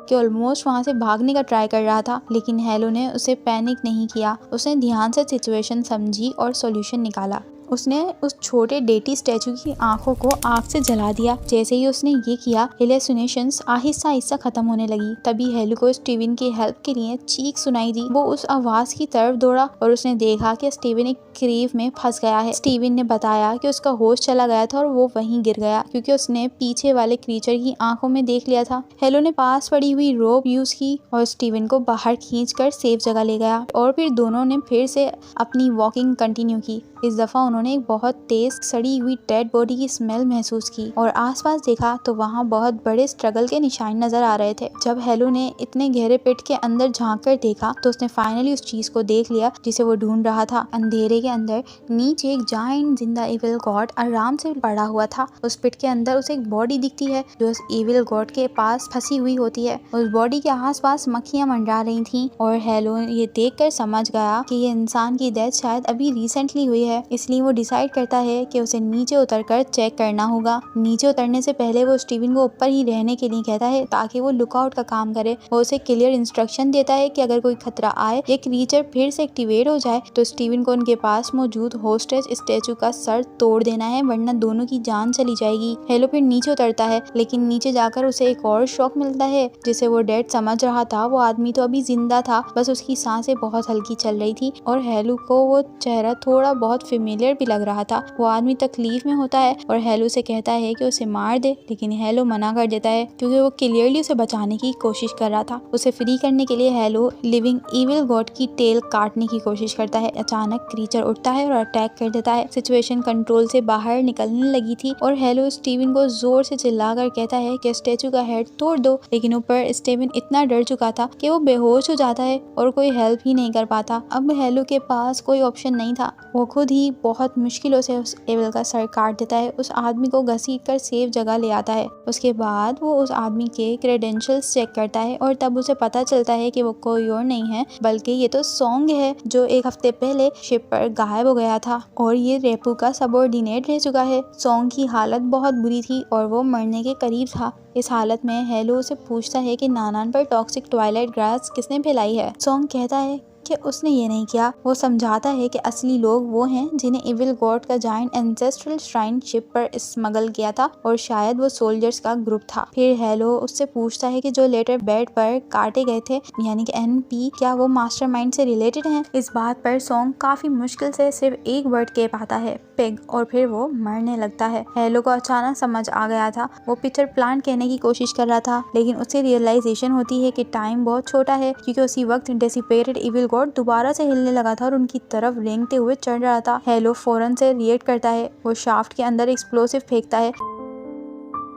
कि ऑलमोस्ट वहाँ से भागने का ट्राई कर रहा था, लेकिन हेलो ने उसे पैनिक नहीं किया। उसने ध्यान से सिचुएशन समझी और सॉल्यूशन निकाला। उसने उस छोटे डेटी स्टैचू की आंखों को आग से जला दिया। जैसे ही उसने ये किया, हेलुसिनेशंस आहिस्ता आहिस्ता खत्म होने लगी। तभी हेलो को स्टीवन की हेल्प के लिए चीख सुनाई दी। वो उस आवाज की तरफ दौड़ा और उसने देखा कि स्टीवन एक क्रीव में फंस गया है। स्टीवन ने बताया कि उसका होश चला गया था और वो वहीं गिर गया क्योंकि उसने पीछे वाले क्रीचर की आंखों में देख लिया था। हेलो ने पास पड़ी हुई रोप यूज की और स्टीवन को बाहर खींचकर सेफ जगह ले गया और फिर दोनों ने फिर से अपनी वॉकिंग कंटिन्यू की। इस दफा उन्होंने एक बहुत तेज सड़ी हुई डेड बॉडी की स्मेल महसूस की और आसपास देखा तो वहाँ बहुत बड़े स्ट्रगल के निशान नजर आ रहे थे। जब हेलो ने इतने गहरे पिट के अंदर झांक कर देखा तो उसने फाइनली उस चीज को देख लिया जिसे वो ढूंढ रहा था। अंधेरे के अंदर नीचे एक जायंट जिंदा एविल गॉड आराम से पड़ा हुआ था। उस पिट के अंदर उसे एक बॉडी दिखती है जो उस एविल गॉड के पास फंसी हुई होती है। उस बॉडी के आसपास मक्खियां मंडरा रही थीं और हेलो ये देखकर समझ गया कि ये इंसान की डेथ शायद अभी रिसेंटली हुई है, इसलिए वो वो डिसाइड करता है कि उसे नीचे उतरकर चेक करना होगा। नीचे उतरने से पहले वो स्टीवन को ऊपर ही रहने के लिए कहता है ताकि वो लुकआउट का काम करे। वो उसे क्लियर इंस्ट्रक्शन देता है कि अगर कोई खतरा आए, ये क्रीचर फिर से एक्टिवेट हो जाए तो स्टीवन को उनके पास मौजूद होस्टेज स्टैचू का सर तोड़ देना है, वरना दोनों की जान चली जाएगी। हेलो फिर नीचे उतरता है, लेकिन नीचे जाकर उसे एक और शॉक मिलता है जिसे वो डेड समझ रहा था। वो आदमी तो अभी जिंदा था, बस उसकी सांसें बहुत हल्की चल रही थी और हेलो को वो चेहरा थोड़ा बहुत फेमिलियर भी लग रहा था। वो आदमी तकलीफ में होता है और हेलो से कहता है कि उसे मार दे, लेकिन हेलो मना कर देता है क्योंकि वो क्लियरली उसे बचाने की कोशिश कर रहा था। उसे फ्री करने के लिए हेलो लिविंग इविल गॉड की टेल काटने की कोशिश करता है। अचानक क्रीचर उठता है और अटैक कर देता है। सिचुएशन कंट्रोल से बाहर निकलने लगी थी और हेलो स्टीवन को जोर से चिल्लाकर कहता है कि स्टैचू का हेड तोड़ दो, लेकिन ऊपर स्टीवन इतना डर चुका था कि वो बेहोश हो जाता है और कोई हेल्प ही नहीं कर पाता। अब हेलो के पास कोई ऑप्शन नहीं था। वो खुद ही बहुत मुश्किलों से उस एविल का सर काट देता है। उस आदमी को घसीट कर सेफ जगह ले आता है। उसके बाद वो उस आदमी के क्रेडेंशियल्स चेक करता है और तब उसे पता चलता है कि वो कोई और नहीं है बल्कि ये तो सॉन्ग है जो एक हफ्ते पहले शिप पर गायब हो गया था और ये रेपू का सबऑर्डिनेट रह चुका है। सॉन्ग की हालत बहुत बुरी थी और वो मरने के करीब था। इस हालत में हेलो उसे पूछता है कि नानान पर टॉक्सिक ट्वाइलाइट ग्रास किसने फैलाई है। सॉन्ग कहता है कि उसने ये नहीं किया। वो समझाता है कि असली लोग वो हैं जिन्हें इविल गॉड का जायंट एंसेस्ट्रल श्राइन शिप पर स्मगल किया था और शायद वो सोल्जर्स का ग्रुप था। फिर हेलो उससे पूछता है कि जो लेटर बेड पर काटे गए थे यानी कि एनपी, क्या वो मास्टरमाइंड से रिलेटेड हैं। इस बात पर सॉन्ग काफी मुश्किल से सिर्फ एक वर्ड कह पाता है, पिग, और फिर वो मरने लगता है। हेलो को अचानक समझ आ गया था। वो पिक्चर प्लांट कहने की कोशिश कर रहा था, लेकिन उसे रियलाइजेशन होती है कि टाइम बहुत छोटा है क्योंकि उसी वक्त डेसिपेटेड इविल गॉड दोबारा से हिलने लगा था और उनकी तरफ रेंगते हुए चढ़ रहा था। हेलो फौरन से रिएक्ट करता है। वो शाफ्ट के अंदर एक्सप्लोसिव फेंकता है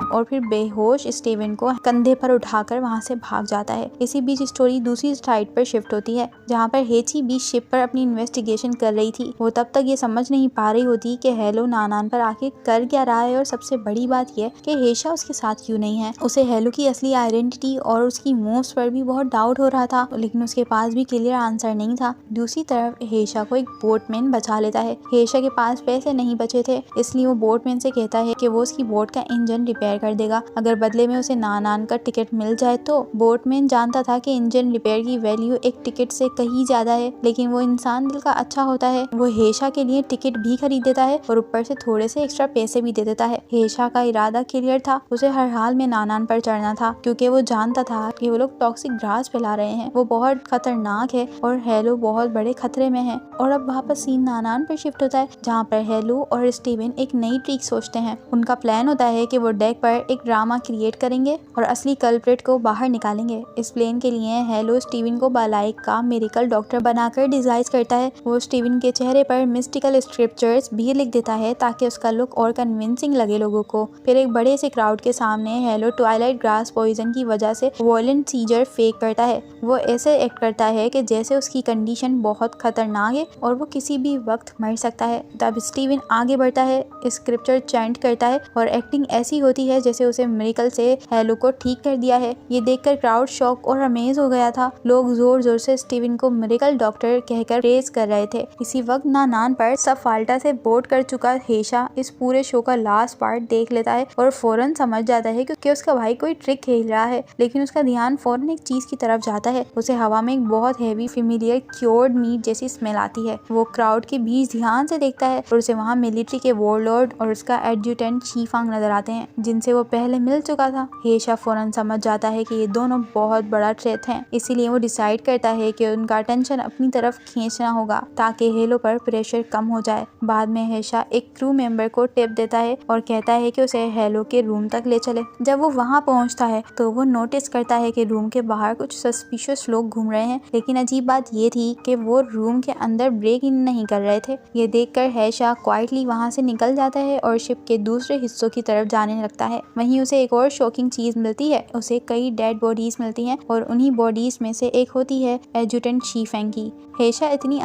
और फिर बेहोश स्टीवन को कंधे पर उठाकर वहां से भाग जाता है। इसी बीच स्टोरी दूसरी साइड पर शिफ्ट होती है जहां पर हेची भी शिप पर अपनी इन्वेस्टिगेशन कर रही थी। वो तब तक ये समझ नहीं पा रही होती कि हेलो नानान पर आके कर क्या रहा है और सबसे बड़ी बात यह कि हेशा उसके साथ क्यों नहीं है। उसे हेलो की असली आइडेंटिटी और उसकी मूव्स पर भी बहुत डाउट हो रहा था, लेकिन उसके पास भी क्लियर आंसर नहीं था। दूसरी तरफ हेशा को एक बोटमैन बचा लेता है। हेशा के पास पैसे नहीं बचे थे, इसलिए वो बोटमैन से कहता है कि वो उसकी बोट का इंजन रिपेयर कर देगा अगर बदले में उसे नानान का टिकट मिल जाए तो। बोटमैन जानता था कि इंजन रिपेयर की वैल्यू एक टिकट से कहीं ज्यादा है, लेकिन वो इंसान दिल का अच्छा होता है। वो हेशा के लिए टिकट भी खरीद देता है और ऊपर से थोड़े से एक्स्ट्रा पैसे भी दे देता है। हेशा का इरादा क्लियर था, उसे हर हाल में नानान पर चढ़ना था क्योंकि वो जानता था कि वो लोग टॉक्सिक ग्रास फैला रहे हैं। वो बहुत खतरनाक है और हेलो बहुत बड़े खतरे में है। और अब वापस सीन नानान पर शिफ्ट होता है जहाँ पर हेलो और स्टीवन एक नई ट्रिक सोचते हैं। उनका प्लान होता है कि वो डेक पर एक ड्रामा क्रिएट करेंगे और असली कल्प्रिट को बाहर निकालेंगे। इस प्लान के लिए हेलो स्टीवन को बालाइक का मेडिकल डॉक्टर बनाकर डिजाइन करता है। वो स्टीवन के चेहरे पर मिस्टिकल स्क्रिप्चर्स भी लिख देता है ताकि उसका लुक और कन्विंसिंग लगे लोगों को। फिर एक बड़े से क्राउड के सामने हेलो ट्वाइलाइट ग्रास पॉइजन की वजह से वायलेंट सीजर फेक करता है। वो ऐसे एक्ट करता है कि जैसे उसकी कंडीशन बहुत खतरनाक है और वो किसी भी वक्त मर सकता है। तब स्टीवन आगे बढ़ता है, स्क्रिप्चर चैंट करता है और एक्टिंग ऐसी होती है जैसे उसे मिरेकल से हेलो को ठीक कर दिया है। ये देखकर क्राउड शॉक और अमेज हो गया था। लोग जोर जोर से स्टीवन को मिरेकल डॉक्टर कहकर प्रेज कर रहे थे। इसी वक्त नानान पर सब फाल्टा से बोर्ड कर चुका हेशा इस पूरे शो का लास्ट पार्ट देख लेता है और फौरन समझ जाता है क्योंकि उसका भाई कोई ट्रिक खेल रहा है, लेकिन उसका ध्यान फौरन एक चीज की तरफ जाता है। उसे हवा में एक बहुत हैवी फेमिलियर क्योर्ड मीट जैसी स्मेल आती है। वो क्राउड के बीच ध्यान से देखता है और उसे वहाँ मिलिट्री के वॉरलॉर्ड और उसका एडजुटेंट शीफांग नजर आते हैं जिनसे वो पहले मिल चुका था। हेशा फौरन समझ जाता है कि ये दोनों बहुत बड़ा थ्रेट हैं, इसीलिए वो डिसाइड करता है कि उनका अटेंशन अपनी तरफ खींचना होगा ताकि हेलो पर प्रेशर कम हो जाए। बाद में हेशा एक क्रू मेंबर को टिप देता है और कहता है कि उसे हेलो के रूम तक ले चले। जब वो वहाँ पहुँचता है तो वो नोटिस करता है कि रूम के बाहर कुछ सस्पिशियस लोग घूम रहे हैं, लेकिन अजीब बात ये थी कि वो रूम के अंदर ब्रेक इन नहीं कर रहे थे। ये देखकर हेशा क्वाइटली वहाँ से निकल जाता है और शिप के दूसरे हिस्सों की तरफ जाने लगता मिलता है। वहीं उसे एक और शॉकिंग चीज मिलती है, उसे कई डेड बॉडीज मिलती हैं और उन्हीं बॉडीज में से एक होती है एडजुटेंट शीफेंग की। हेशा इतनी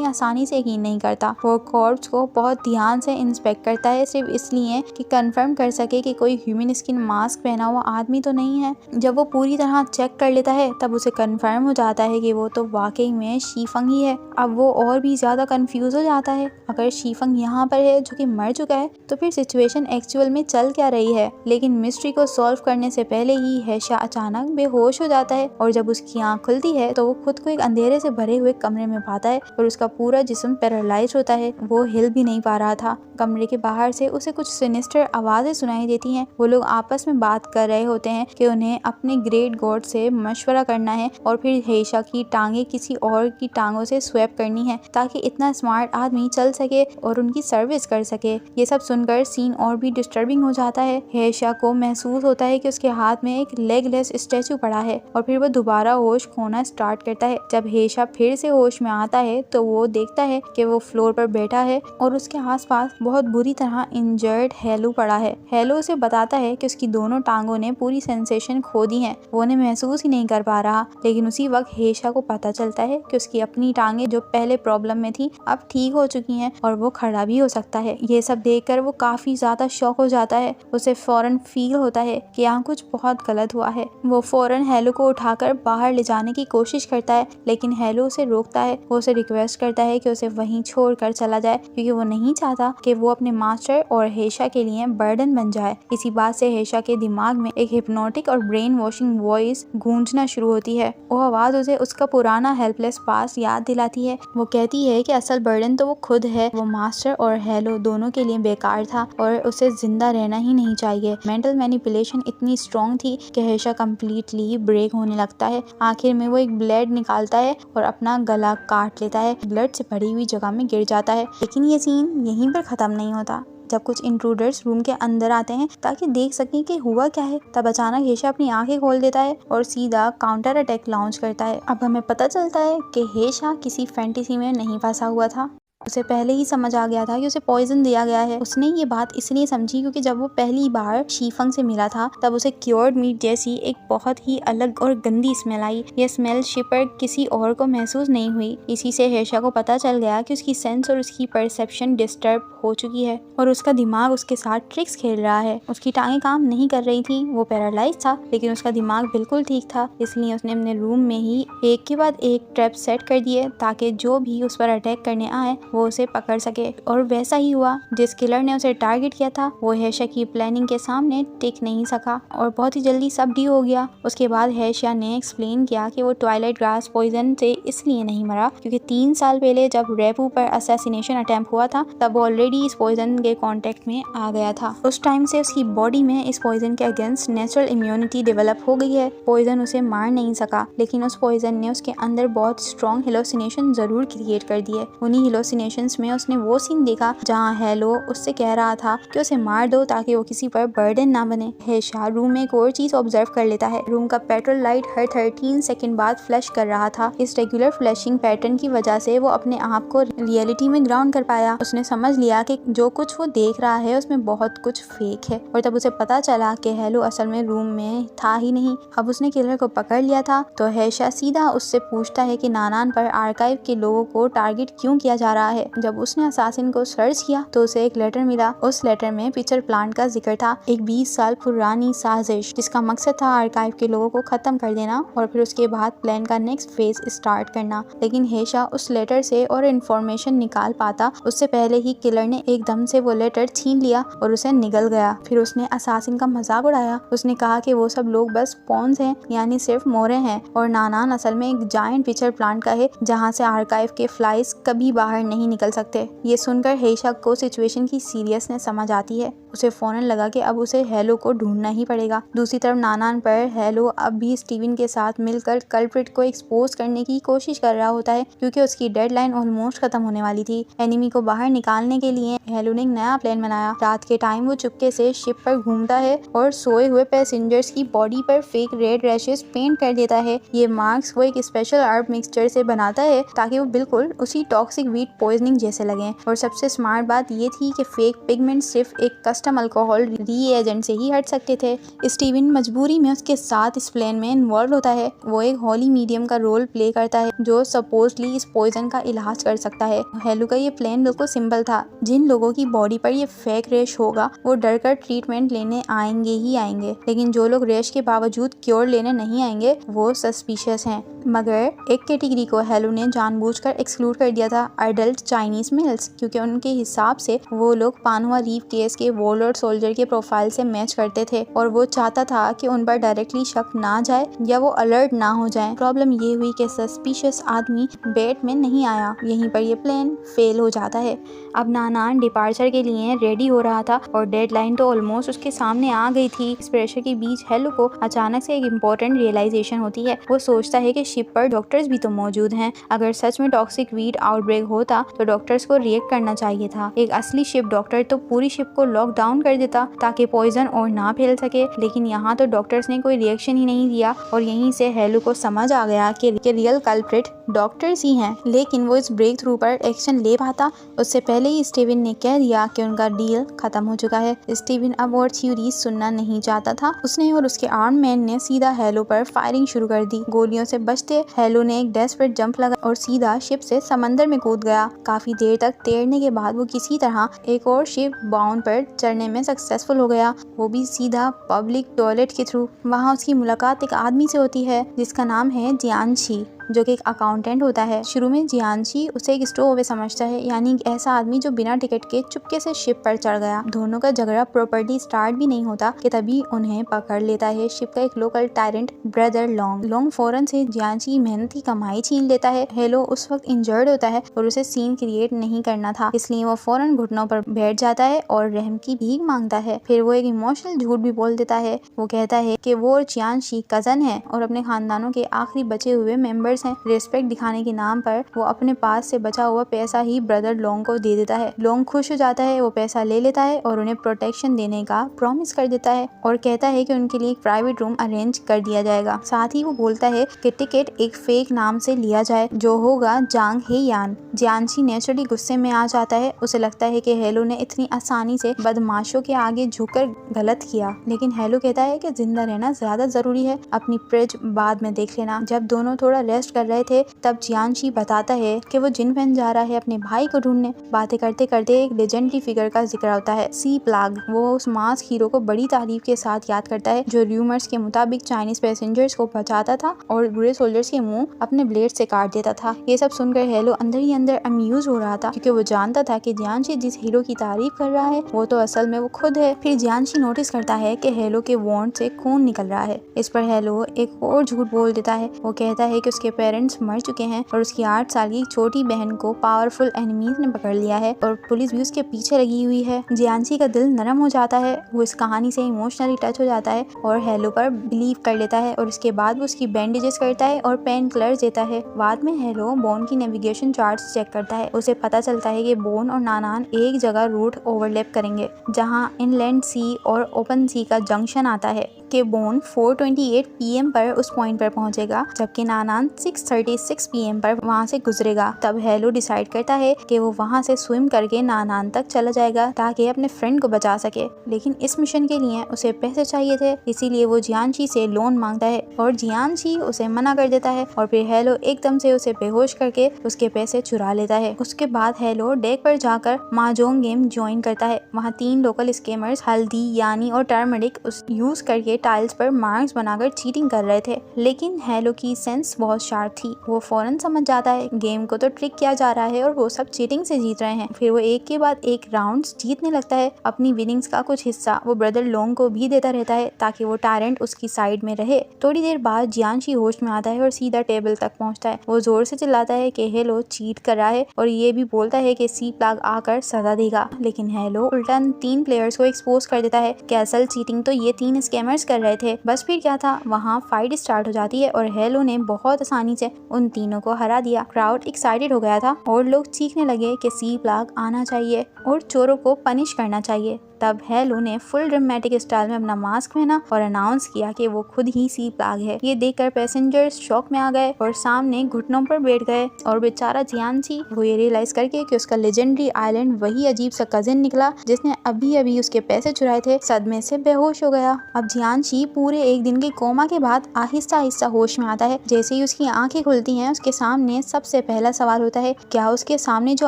आसानी से यकीन नहीं करता। वो कॉर्प्स को बहुत ध्यान से इंस्पेक्ट करता है, सिर्फ इसलिए कि कंफर्म कर सके कि कोई ह्यूमन स्किन मास्क पहना हुआ आदमी तो नहीं है। जब वो पूरी तरह चेक कर लेता है तब उसे कंफर्म हो जाता है कि वो तो वाकई में शीफंग ही है। अब वो और भी ज्यादा कंफ्यूज हो जाता है। अगर शीफंग यहाँ पर है जो कि मर चुका है तो फिर सिचुएशन एक्चुअल में चल क्या रही है। लेकिन मिस्ट्री को सॉल्व करने से पहले ही हेशा अचानक बेहोश हो जाता है और जब उसकी आँख खुलती है तो वो खुद को एक अंधेरे से भरे हुए कमरे में पाता है और उसका पूरा जिस्म पैरालाइज होता है। वो हिल भी नहीं पा रहा था। कमरे के बाहर से उसे कुछ सिनिस्टर आवाजें सुनाई देती हैं। वो लोग आपस में बात कर रहे होते हैं कि उन्हें अपने ग्रेट गॉड से मशवरा करना है और फिर हेशा की टांगे किसी और की टांगों से स्वैप करनी है ताकि इतना स्मार्ट आदमी चल सके और उनकी सर्विस कर सके। ये सब सुनकर सीन और भी डिस्टर्बिंग हो जाता है। हेशा को महसूस होता है कि उसके हाथ में एक लेगलेस स्टैचू पड़ा है और फिर वो दोबारा होश खोना स्टार्ट करता है। जब हेशा फिर से होश में आता है तो वो देखता है कि वो फ्लोर पर बैठा है और उसके आसपास बहुत बुरी तरह इंजर्ड हेलो पड़ा है। हेलो उसे बताता है कि उसकी दोनों टांगों ने पूरी सेंसेशन खो दी है, वो उन्हें महसूस ही नहीं कर पा रहा। लेकिन उसी वक्त हेशा को पता चलता है कि उसकी अपनी टांगे जो पहले प्रॉब्लम में थी अब ठीक हो चुकी हैं और वो खड़ा भी हो सकता है। ये सब देखकर वो काफी ज्यादा शॉक हो जाता है। उसे फौरन फील होता है कि यहाँ कुछ बहुत गलत हुआ है। वो फौरन हेलो को उठाकर बाहर ले जाने की कोशिश करता है लेकिन हेलो उसे रोकता है। वो उसे रिक्वेस्ट करता है कि उसे वहीं छोड़कर चला जाए क्योंकि वो नहीं चाहता कि वो अपने मास्टर और हेशा के लिए बर्डन बन जाए। इसी बात से हेशा के दिमाग में एक हिप्नोटिक और ब्रेन वॉशिंग वॉइस गूंजना शुरू होती है। वो आवाज उसे उसका पुराना हेल्पलेस पास याद दिलाती है। वो कहती है कि असल बर्डन तो वो खुद है। वो मास्टर और हेलो दोनों के लिए बेकार था और उसे जिंदा रहना ही नहीं चाहिए। मेंटल मैनिपुलेशन इतनी स्ट्रॉन्ग थी कि हेशा कम्प्लीटली ब्रेक होने लगता है। आखिर में वो एक ब्लेड निकालता है और अपना गला काट लेता है। ब्लड से भरी हुई जगह में गिर जाता है। लेकिन ये सीन यहीं पर खत्म नहीं होता। जब कुछ इंट्रूडर्स रूम के अंदर आते हैं ताकि देख सकें कि हुआ क्या है, तब अचानक हेशा अपनी आंखें खोल देता है और सीधा काउंटर अटैक लॉन्च करता है। अब हमें पता चलता है कि हेशा किसी फैंटेसी में नहीं फंसा हुआ था। उसे पहले ही समझ आ गया था कि उसे पॉइजन दिया गया है। उसने ये बात इसलिए समझी क्योंकि जब वो पहली बार शीफंग से मिला था तब उसे क्योर्ड मीट जैसी एक बहुत ही अलग और गंदी स्मेल आई। यह स्मेल शिपर किसी और को महसूस नहीं हुई। इसी से हेशा को पता चल गया कि उसकी सेंस और उसकी परसेप्शन डिस्टर्ब हो चुकी है और उसका दिमाग उसके साथ ट्रिक्स खेल रहा है। उसकी टांगें काम नहीं कर रही थी, वो पैरालाइज था, लेकिन उसका दिमाग बिल्कुल ठीक था। इसलिए उसने अपने रूम में ही एक के बाद एक ट्रैप सेट कर दिए ताकि जो भी उस पर अटैक करने आए वो उसे पकड़ सके। और वैसा ही हुआ। जिस किलर ने उसे टारगेट किया था वो हेशा की प्लानिंग के सामने टिक नहीं सका और बहुत ही जल्दी सब डी हो गया। उसके बाद हेशा ने एक्सप्लेन किया कि वो ट्वाइलाइट ग्रास पॉइजन से इसलिए नहीं मरा क्योंकि 3 साल पहले जब रेपू पर असैसिनेशन अटेम्प्ट हुआ था तब ऑलरेडी इस पॉइजन के कांटेक्ट में आ गया था। उस टाइम से उसकी बॉडी में इस पॉइजन के अगेंस्ट नेचुरल इम्यूनिटी डेवलप हो गई है। पॉइजन उसे मार नहीं सका लेकिन उस पॉइजन ने उसके अंदर बहुत स्ट्रॉन्ग हेलोसिनेशन जरूर क्रिएट कर दिए। उन्हीं हेलोसिनेशंस में उसने वो सीन देखा जहाँ हेलो उससे कह रहा था कि उसे मार दो ताकि वो किसी पर बर्डन ना बने। हेशा रूम में एक और चीज ऑब्जर्व कर लेता है। रूम का पेट्रोल लाइट हर 13 सेकंड बाद फ्लैश कर रहा था। इस रेगुलर फ्लैशिंग पैटर्न की वजह से वो अपने आप को रियलिटी में ग्राउंड कर पाया। उसने समझ लिया कि जो कुछ वो देख रहा है उसमें बहुत कुछ फेक है और तब उसे पता चला कि हेलो असल में रूम में था ही नहीं। अब उसने किलर को पकड़ लिया था तो हेशा सीधा उससे पूछता है कि नानान पर आर्काइव के लोगों को टारगेट क्यों किया जा रहा है। जब उसने असासिन को सर्च किया तो उसे एक लेटर मिला। उस लेटर में पिक्चर प्लांट का जिक्र था, एक 20 साल पुरानी साजिश जिसका मकसद था आर्काइव के लोगों को खत्म कर देना और फिर उसके बाद प्लान का नेक्स्ट फेज स्टार्ट करना। लेकिन हेशा उस लेटर से और इन्फॉर्मेशन निकाल पाता उससे पहले ही किलर ने एकदम से वो लेटर छीन लिया और उसे निगल गया। फिर उसने असासिन का मजाक उड़ाया। उसने कहा कि वो सब लोग बस पॉन्स हैं, यानी सिर्फ मोरे हैं और नानान असल में एक जायंट पिक्चर प्लांट का है जहाँ से आर्काइव के फ्लाइज कभी बाहर नहीं निकल सकते। ये सुनकर हेशा को सिचुएशन की सीरियसनेस समझ आती है। उसे फौरन लगा कि अब उसे हेलो को ढूंढना ही पड़ेगा। दूसरी तरफ नानान पर हेलो अब भी स्टीवन के साथ मिलकर कल्प्रिट को एक्सपोज करने की कोशिश कर रहा होता है क्योंकि उसकी डेडलाइन ऑलमोस्ट खत्म होने वाली थी। एनिमी को बाहर निकालने के लिए हेलो ने एक नया प्लान बनाया। रात के टाइम वो चुपके से शिप पर घूमता है और सोए हुए पैसेंजर्स की बॉडी पर फेक रेड रैशेस पेंट कर देता है। ये मार्क्स वो एक स्पेशल अर्ब मिक्सचर से बनाता है ताकि वो बिल्कुल उसी टॉक्सिक वीट पॉइजनिंग जैसे लगे। और सबसे स्मार्ट बात ये थी कि फेक पिगमेंट सिर्फ एक कस्टम अल्कोहल रीएजेंट से ही हट सकते थे। स्टीवन मजबूरी में उसके साथ इस प्लान में इन्वॉल्व होता है। वो एक होली मीडियम का रोल प्ले करता है जो सपोजली इस पॉइजन का इलाज कर सकता है। हेलो का ये प्लान बिल्कुल सिंपल था। जिन लोगों की बॉडी पर ये फेक रेश होगा वो डरकर ट्रीटमेंट लेने आएंगे ही आएंगे, लेकिन जो लोग रेश के बावजूद क्योर लेने नहीं आएंगे वो सस्पिशियस हैं। मगर एक कैटेगरी को हेलो ने जानबूझकर एक्सक्लूड कर दिया था, अडल्ट चाइनीज मेल्स, क्योंकि उनके हिसाब से वो लोग पानुआ रीफ केस के वॉरलॉर्ड सोल्जर के प्रोफाइल से मैच करते थे और वो चाहता था कि उन पर डायरेक्टली शक ना जाए या वो अलर्ट ना हो जाए। प्रॉब्लम ये हुई कि सस्पिशियस आदमी बेड में नहीं आया। यहीं पर ये प्लान फेल हो जाता है। अब नानान डिपार्चर के लिए रेडी हो रहा था और डेडलाइन तो ऑलमोस्ट उसके सामने आ गई थी। इस प्रेशर के बीच हेलो को अचानक से एक इम्पोर्टेंट रियलाइजेशन होती है। वो सोचता है कि शिप पर डॉक्टर्स भी तो मौजूद हैं। अगर सच में टॉक्सिक वीड आउटब्रेक होता तो डॉक्टर्स को रिएक्ट करना चाहिए था। एक असली शिप डॉक्टर तो पूरी शिप को लॉक डाउन कर देता ताकि पॉइजन और ना फैल सके, लेकिन यहाँ तो डॉक्टर्स ने कोई रिएक्शन ही नहीं दिया और यहीं से हेलो को समझ आ गया कि रियल कल्प्रिट डॉक्टर्स ही हैं। लेकिन वो इस ब्रेक थ्रू पर एक्शन ले पाता उससे पहले ही स्टीवन ने कह दिया कि उनका डील खत्म हो चुका है। स्टीवन अब और थ्योरीज सुनना नहीं चाहता था। उसने और उसके आर्म मैन ने सीधा हेलो पर फायरिंग शुरू कर दी। गोलियों से बचते हेलो ने एक डेस्परेट जंप लगा और सीधा शिप से समंदर में कूद गया। काफी देर तक तैरने के बाद वो किसी तरह एक और शिप बाउंड पर चढ़ने में सक्सेसफुल हो गया, वो भी सीधा पब्लिक टॉयलेट के थ्रू। वहाँ उसकी मुलाकात एक आदमी से होती है जिसका नाम है जियानशी, जो कि एक अकाउंटेंट होता है। शुरू में जियानशी उसे एक स्टोअवे समझता है, यानी एक ऐसा आदमी जो बिना टिकट के चुपके से शिप पर चढ़ गया। दोनों का झगड़ा प्रॉपर्टी स्टार्ट भी नहीं होता कि तभी उन्हें पकड़ लेता है शिप का एक लोकल टायरेंट ब्रदर लॉन्ग फौरन से जियानशी मेहनती कमाई छीन लेता है। हेलो उस वक्त इंजर्ड होता है और उसे सीन क्रिएट नहीं करना था, इसलिए वो फौरन घुटनों पर बैठ जाता है और रहम की भीख मांगता है। फिर वो एक इमोशनल झूठ भी बोल देता है। वो कहता है कि वो और जियानशी कजन है और अपने खानदानों के आखिरी बचे हुए मेंबर्स हैं। रिस्पेक्ट दिखाने के नाम पर वो अपने पास से बचा हुआ पैसा ही ब्रदर लॉन्ग को दे देता है। लॉन्ग खुश हो जाता है, वो पैसा ले लेता है और उन्हें प्रोटेक्शन देने का प्रॉमिस कर देता है और कहता है कि उनके लिए एक प्राइवेट रूम अरेंज कर दिया जाएगा। साथ ही वो बोलता है कि टिकट एक फेक नाम से लिया जाए जो होगा जांग हे यान। जियानशी नेचुरली गुस्से में आ जाता है। उसे लगता है कि हेलो ने इतनी आसानी से बदमाशों के आगे झुककर गलत किया, लेकिन हेलो कहता है कि जिंदा रहना ज्यादा जरूरी है, अपनी प्रेज बाद में देख लेना। जब दोनों थोड़ा रेस्ट कर रहे थे तब जियानशी बताता है कि वो जिनफेन जा रहा है अपने भाई को ढूंढने। बातें करते करते एक लेजेंडरी फिगर का जिक्र होता है, सी प्लाग। वो उस मास्क हीरो को बड़ी तारीफ के साथ याद करता है जो रूमर्स के मुताबिक चाइनीज पैसेंजर्स को बचाता था और बुरे सोल्जर्स के मुंह अपने ब्लेड से काट देता था। ये सब सुनकर हेलो अंदर ही अंदर अम्यूज हो रहा था, क्योंकि वो जानता था कि जियानशी जिस हीरो की तारीफ कर रहा है वो तो असल में वो खुद है। फिर जियानशी नोटिस करता है कि हेलो के वॉन्ट से खून निकल रहा है। इस पर हेलो एक और झूठ बोल देता है। वो कहता है कि उसके पेरेंट्स मर चुके हैं और उसकी 8 साल की छोटी बहन को पावरफुल एनिमीज ने पकड़ लिया है और पुलिस भी उसके पीछे लगी हुई है। जियानशी का दिल नरम हो जाता है। वो इस कहानी से इमोशनली टच हो जाता है और हेलो पर बिलीव कर लेता है और इसके बाद वो उसकी बैंडेजेस करता है और पेन किलर देता है। बाद में हेलो बोन की नेविगेशन चार्ट्स चेक करता है। उसे पता चलता है कि बोन और नानान एक जगह रूट ओवरलैप करेंगे जहां इनलैंड सी और ओपन सी का जंक्शन आता है कि बोन 4:28 PM पर उस पॉइंट पर पहुंचेगा, जबकि नानान 6:36 PM पर वहां से गुजरेगा। तब हेलो डिसाइड करता है कि वो वहां से स्विम करके नानान तक चला जाएगा ताकि अपने फ्रेंड को बचा सके, लेकिन इस मिशन के लिए उसे पैसे चाहिए थे, इसीलिए वो जियानशी से लोन मांगता है और जियानशी उसे मना कर देता है और फिर हेलो एकदम से उसे बेहोश करके उसके पैसे चुरा लेता है। उसके बाद हेलो डेक पर जाकर माजोंग गेम ज्वाइन करता है। वहाँ 3 लोकल स्केमर्स हल्दी यानी और टर्मरिक यूज करके टाइल्स पर मार्क्स बनाकर चीटिंग कर रहे थे, लेकिन हेलो की सेंस बहुत शार्प थी। वो फौरन समझ जाता है गेम को तो ट्रिक किया जा रहा है और वो सब चीटिंग से जीत रहे हैं। फिर वो एक के बाद एक राउंड्स जीतने लगता है। अपनी विनिंग्स का कुछ हिस्सा वो ब्रदर लोंग को भी देता रहता है ताकि वो टायरेंट उसकी साइड में रहे। थोड़ी देर बाद जियानशी होश में आता है और सीधा टेबल तक पहुंचता है। वो जोर से चिल्लाता है कि हेलो चीट कर रहा है और ये भी बोलता है कि सी प्लाग आकर सजा देगा, लेकिन हेलो उल्टा 3 प्लेयर्स को एक्सपोज कर देता है कि असल चीटिंग तो ये 3 स्कैमर्स कर रहे थे। बस फिर क्या था, वहाँ फाइट स्टार्ट हो जाती है और हेलो ने बहुत आसानी से उन तीनों को हरा दिया। क्राउड एक्साइटेड हो गया था और लोग चीखने लगे कि सी प्लाग आना चाहिए और चोरों को पनिश करना चाहिए। तब हेलो ने फुल ड्रामेटिक स्टाइल में अपना मास्क पहना और अनाउंस किया कि वो खुद ही सी प्लाग है। ये देखकर पैसेंजर्स शॉक में आ गए और सामने घुटनों पर बैठ गए और बेचारा जियांशी वो ये रियलाइज करके कि उसका लेजेंडरी आइलैंड वही अजीब सा कजिन निकला जिसने अभी अभी उसके पैसे चुराए थे, सदमे से बेहोश हो गया। अब जियांशी पूरे एक दिन के कोमा के बाद आहिस्ता आहिस्ता होश में आता है। जैसे ही उसकी आंखें खुलती हैं उसके सामने सबसे पहला सवाल होता है, क्या उसके सामने जो